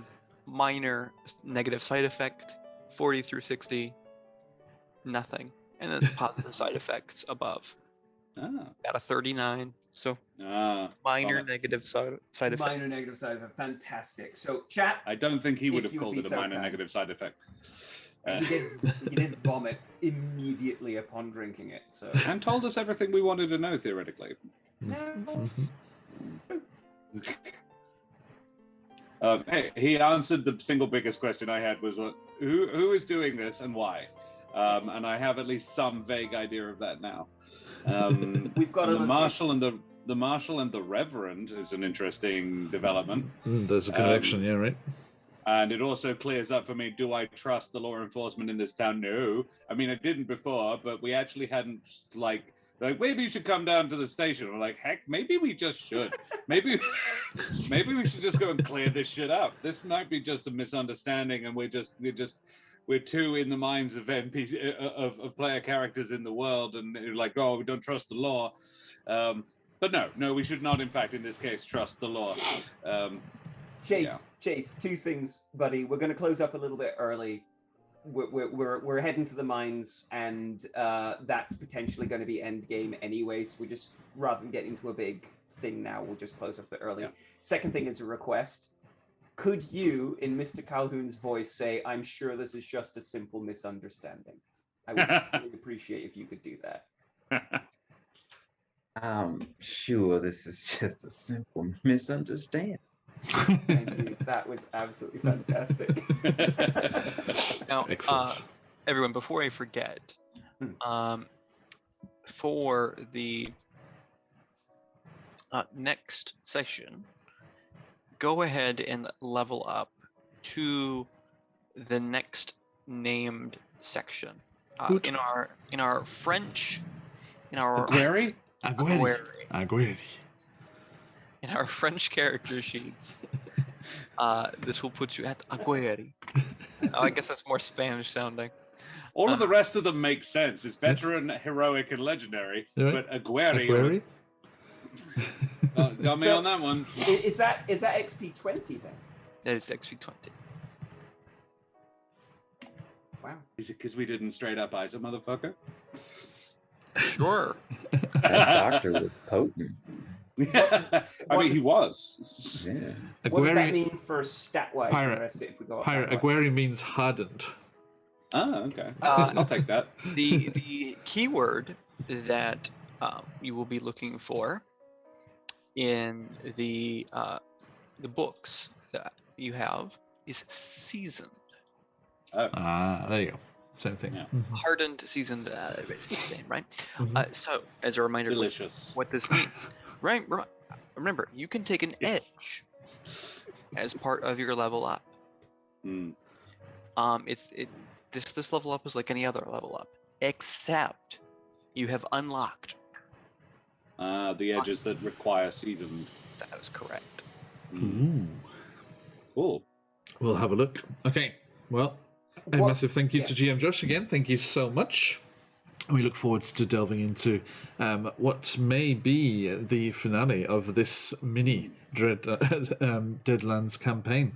Speaker 4: minor negative side effect. 40 through 60, nothing, and then positive side effects above. Got a 39, so minor
Speaker 2: bummer.
Speaker 4: negative side effect.
Speaker 6: Minor negative side effect. Fantastic. So, chat.
Speaker 2: I don't think he would
Speaker 6: If
Speaker 2: have
Speaker 6: you would
Speaker 2: called
Speaker 6: be
Speaker 2: it a
Speaker 6: so
Speaker 2: minor
Speaker 6: kind.
Speaker 2: negative side effect.
Speaker 6: He did vomit immediately upon drinking it. So.
Speaker 2: And told us everything we wanted to know theoretically. Hey, he answered the single biggest question I had was who is doing this and why? And I have at least some vague idea of that now.
Speaker 6: We've got
Speaker 2: the
Speaker 6: other
Speaker 2: marshal and the marshal and the reverend is an interesting development.
Speaker 1: There's a connection, yeah, right?
Speaker 2: And it also clears up for me, do I trust the law enforcement in this town? No. I mean, I didn't before, but we actually hadn't, like maybe you should come down to the station. We're like, heck, maybe we just should. Maybe we should just go and clear this shit up. This might be just a misunderstanding, and we're too in the minds of NPC, of player characters in the world, and they're like, oh, we don't trust the law. But no, we should not, in fact, in this case, trust the law.
Speaker 6: Chase, 2 things, buddy. We're going to close up a little bit early. We're heading to the mines, and that's potentially going to be end game anyway. So we just, rather than get into a big thing now, we'll just close up a bit early. Yeah. Second thing is a request. Could you, in Mr. Calhoun's voice, say, "I'm sure this is just a simple misunderstanding"? I would really appreciate if you could do that.
Speaker 5: I'm sure this is just a simple misunderstanding.
Speaker 6: Thank you. That was absolutely fantastic.
Speaker 4: Now,
Speaker 1: Excellent.
Speaker 4: Everyone, before I forget, for the next session, go ahead and level up to the next named section. In our French, in our
Speaker 2: Agueri?
Speaker 1: Agueri.
Speaker 4: In our French character sheets, this will put you at Agueri. I guess that's more Spanish sounding.
Speaker 2: All of the rest of them make sense. It's veteran, heroic, and legendary.
Speaker 1: Right.
Speaker 2: But Agueri? Got me on that one.
Speaker 6: Is that XP 20 then?
Speaker 4: That is XP 20.
Speaker 6: Wow.
Speaker 2: Is it because we didn't straight up eyes a motherfucker?
Speaker 4: Sure.
Speaker 5: That doctor was potent.
Speaker 2: I mean, he was.
Speaker 5: Yeah.
Speaker 6: What does that
Speaker 1: Agueri,
Speaker 6: mean for stat-wise?
Speaker 1: Pirate.
Speaker 6: The rest of it if we go up
Speaker 1: pirate.
Speaker 6: that way?
Speaker 1: Agueri means hardened.
Speaker 2: Oh, okay. I'll take that.
Speaker 4: The keyword that you will be looking for in the books that you have is seasoned.
Speaker 1: There you go. Same thing.
Speaker 2: Yeah.
Speaker 4: Hardened, seasoned, basically the same, right?
Speaker 1: Mhm.
Speaker 4: So, as a reminder,
Speaker 2: Delicious.
Speaker 4: what this means, right? Remember, you can take an
Speaker 2: Yes.
Speaker 4: edge as part of your level up.
Speaker 2: Mm.
Speaker 4: This level up is like any other level up, except you have unlocked
Speaker 2: The edges that require seasoned.
Speaker 4: That is correct.
Speaker 1: Ooh.
Speaker 2: Cool.
Speaker 1: We'll have a look. Okay. Well, a
Speaker 6: What-
Speaker 1: massive thank you
Speaker 6: yeah.
Speaker 1: to GM Josh again. Thank you so much. And we look forward to delving into what may be the finale of this mini Deadlands campaign.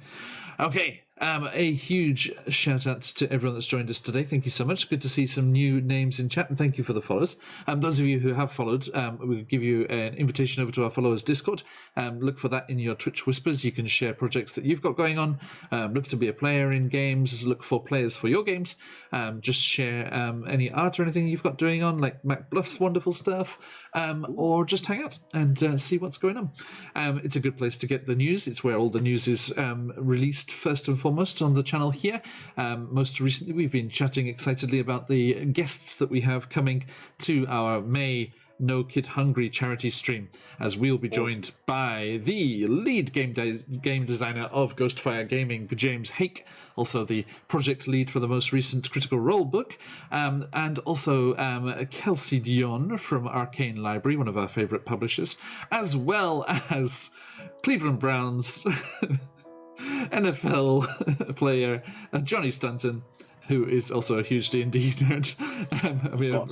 Speaker 1: Okay, a huge shout out to everyone that's joined us today. Thank you so much. Good to see some new names in chat, and thank you for the follows. Those of you who have followed, we'll give you an invitation over to our followers Discord. Look for that in your Twitch whispers. You can share projects that you've got going on. Look to be a player in games. Look for players for your games. Just share any art or anything you've got doing on, like Mac Bluff's wonderful stuff, or just hang out and see what's going on. It's a good place to get the news. It's where all the news is released first and foremost on the channel here. Most recently, we've been chatting excitedly about the guests that we have coming to our May No Kid Hungry charity stream, as we'll be joined by the lead game designer of Ghostfire Gaming, James Hake, also the project lead for the most recent Critical Role book, and also Kelsey Dion from Arcane Library, one of our favourite publishers, as well as Cleveland Browns NFL player Johnny Stanton, who is also a huge D&D nerd.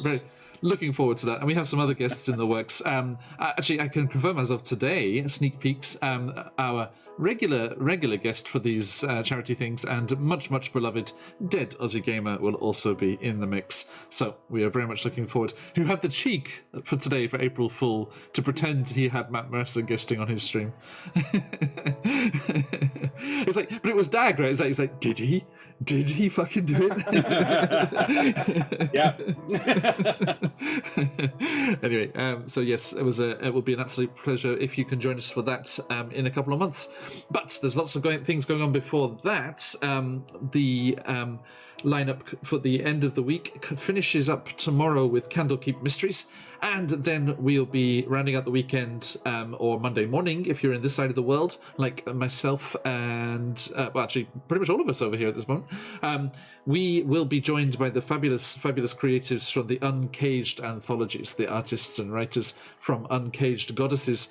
Speaker 1: Very looking forward to that. And we have some other guests in the works. Actually, I can confirm as of today, sneak peeks, our regular guest for these charity things and much beloved Dead Aussie Gamer will also be in the mix. So we are very much looking forward. Who had the cheek for today, for April Fool, to pretend he had Matt Mercer guesting on his stream. It's like, but it was Dag, right? It's like, did he? Did he fucking do it?
Speaker 2: Yeah.
Speaker 1: Anyway, so yes, it will be an absolute pleasure if you can join us for that in a couple of months. But there's lots of things going on before that. The lineup for the end of the week finishes up tomorrow with Candlekeep Mysteries, and then we'll be rounding out the weekend, or Monday morning if you're in this side of the world, like myself and well, actually pretty much all of us over here at this moment. We will be joined by the fabulous creatives from the Uncaged anthologies, the artists and writers from Uncaged Goddesses,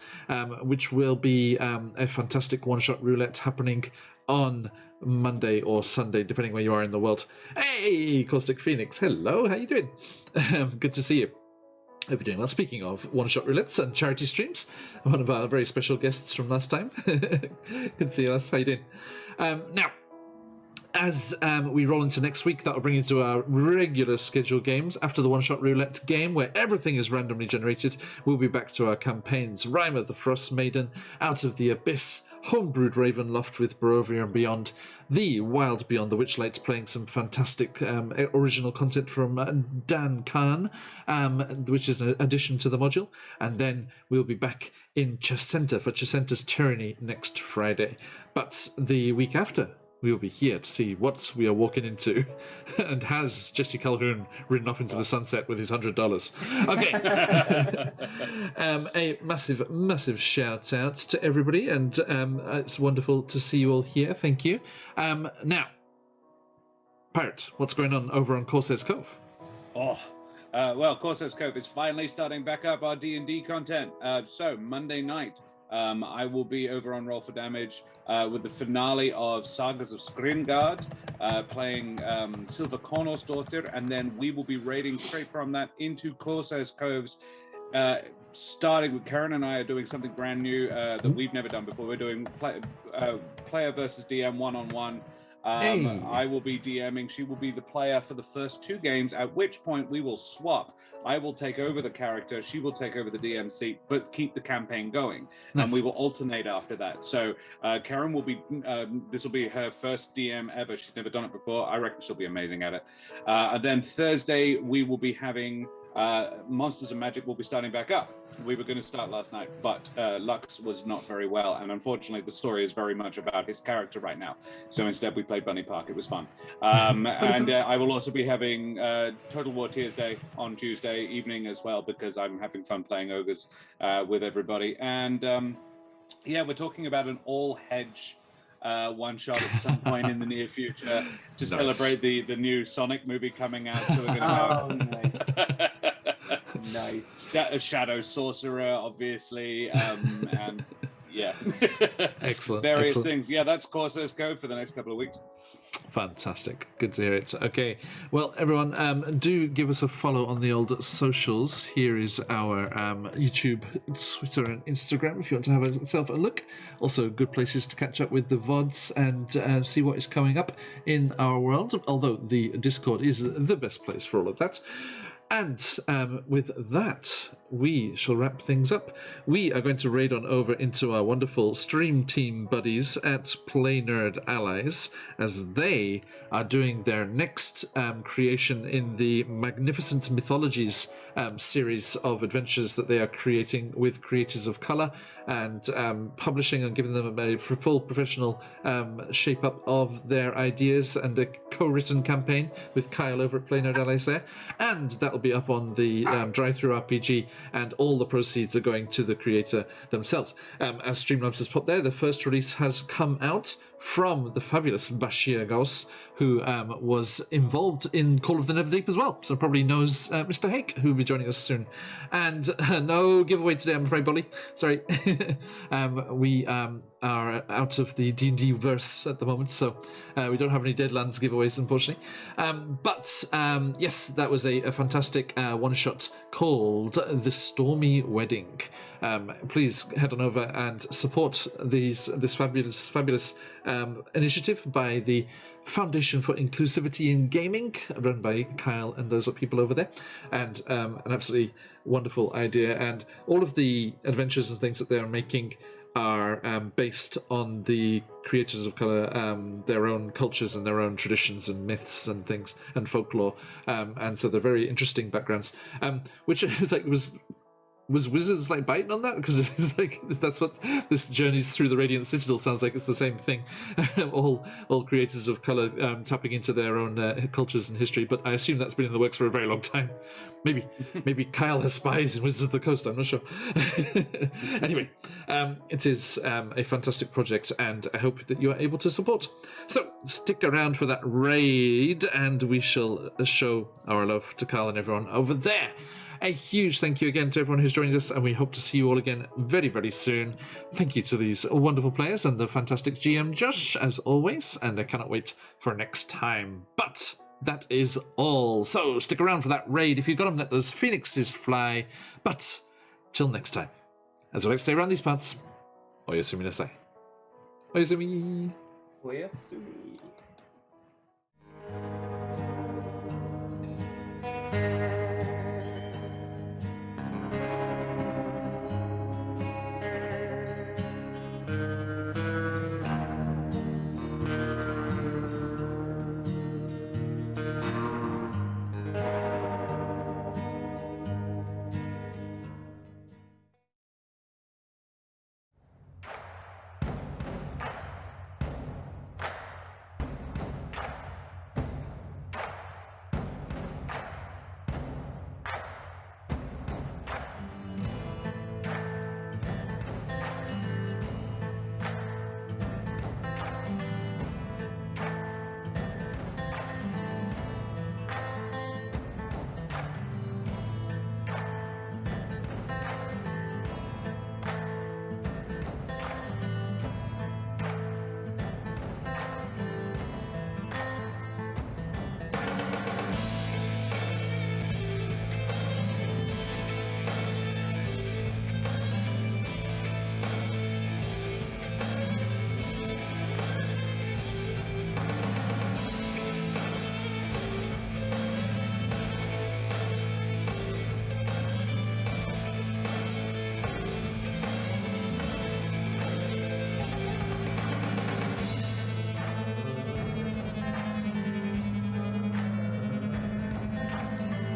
Speaker 1: which will be a fantastic one-shot roulette happening on Monday or Sunday, depending where you are in the world. Hey, Caustic Phoenix, hello, how you doing? Good to see you. Hope you're doing well. Speaking of one-shot roulettes and charity streams, one of our very special guests from last time. Good to see you, us. How you doing? Now, as we roll into next week, that will bring you to our regular scheduled games. After the one-shot roulette game, where everything is randomly generated, we'll be back to our campaigns. Rhymer the Frost Maiden, Out of the Abyss, Homebrewed Ravenloft with Barovia and Beyond, The Wild Beyond the Witchlight, playing some fantastic original content from Dan Kahn, which is an addition to the module. And then we'll be back in Chesenta for Chesenta's Tyranny next Friday. But the week after, we will be here to see what we are walking into. And has Jesse Calhoun ridden off into the sunset with his $100? Okay. A massive shout out to everybody, and it's wonderful to see you all here. Thank you. Now, Pirate, what's going on over on Corsair's Cove?
Speaker 2: Well, Corsair's Cove is finally starting back up our D&D content. So Monday night, I will be over on Roll for Damage with the finale of Sagas of Skringard, playing Silver Cornos' daughter, and then we will be raiding straight from that into Corsair's Coves, starting with Karen and I are doing something brand new that we've never done before. We're doing player versus DM one-on-one.
Speaker 1: Hey.
Speaker 2: I will be DMing. She will be the player for the first 2 games, at which point we will swap. I will take over the character. She will take over the DM seat, but keep the campaign going.
Speaker 1: Nice.
Speaker 2: And we will alternate after that. So Karen will be, this will be her first DM ever. She's never done it before. I reckon she'll be amazing at it. And then Thursday, we will be having Monsters and Magic will be starting back up. We were going to start last night, but Lux was not very well, and unfortunately the story is very much about his character right now. So instead we played Bunny Park. It was fun. And I will also be having Total War Tears Day on Tuesday evening as well, because I'm having fun playing ogres with everybody. And yeah, we're talking about an all-hedge one shot at some point in the near future to celebrate the new Sonic movie coming out. So we're going to have...
Speaker 6: Oh, nice. Nice.
Speaker 2: A shadow sorcerer, obviously, and yeah,
Speaker 1: Excellent.
Speaker 2: various
Speaker 1: excellent.
Speaker 2: things. Yeah, that's Corso's code for the next couple of weeks.
Speaker 1: Fantastic. Good to hear it. Okay. Well, everyone, do give us a follow on the old socials. Here is our YouTube, Twitter, and Instagram if you want to have yourself a look. Also, good places to catch up with the VODs and see what is coming up in our world, although the Discord is the best place for all of that. And with that, we shall wrap things up. We are going to raid on over into our wonderful stream team buddies at Play Nerd Allies, as they are doing their next creation in the Magnificent Mythologies series of adventures that they are creating with creators of colour and publishing and giving them a full professional shape up of their ideas and a co-written campaign with Kyle over at Play Nerd Allies there. And that will be up on the Drive-Thru RPG, and all the proceeds are going to the creator themselves. As Streamlabs has put there, the first release has come out from the fabulous Bashir Gauss, who was involved in Call of the Neverdeep as well, so probably knows Mr. Hake, who will be joining us soon. And no giveaway today, I'm afraid, Bolly. Sorry. We are out of the D&D verse at the moment, so we don't have any Deadlands giveaways, unfortunately. But yes, that was a fantastic one-shot called The Stormy Wedding. Please head on over and support this fabulous initiative by the Foundation for Inclusivity in Gaming, run by Kyle and those people over there, and an absolutely wonderful idea. And all of the adventures and things that they're making are based on the creators of colour, their own cultures and their own traditions and myths and things and folklore, and so they're very interesting backgrounds, which is like was Wizards like biting on that? Because it's like that's what this Journeys Through the Radiant Citadel sounds like. It's the same thing. all creators of color tapping into their own cultures and history. But I assume that's been in the works for a very long time. Maybe Kyle has spies in Wizards of the Coast. I'm not sure. Anyway, it is a fantastic project, and I hope that you are able to support. So stick around for that raid, and we shall show our love to Kyle and everyone over there. A huge thank you again to everyone who's joined us, and we hope to see you all again very, very soon. Thank you to these wonderful players and the fantastic GM Josh, as always, and I cannot wait for next time. But that is all. So stick around for that raid. If you've got them, let those phoenixes fly. But till next time, as we like to stay around these parts, Oyasumi Nasai. Oyasumi.
Speaker 6: Oyasumi.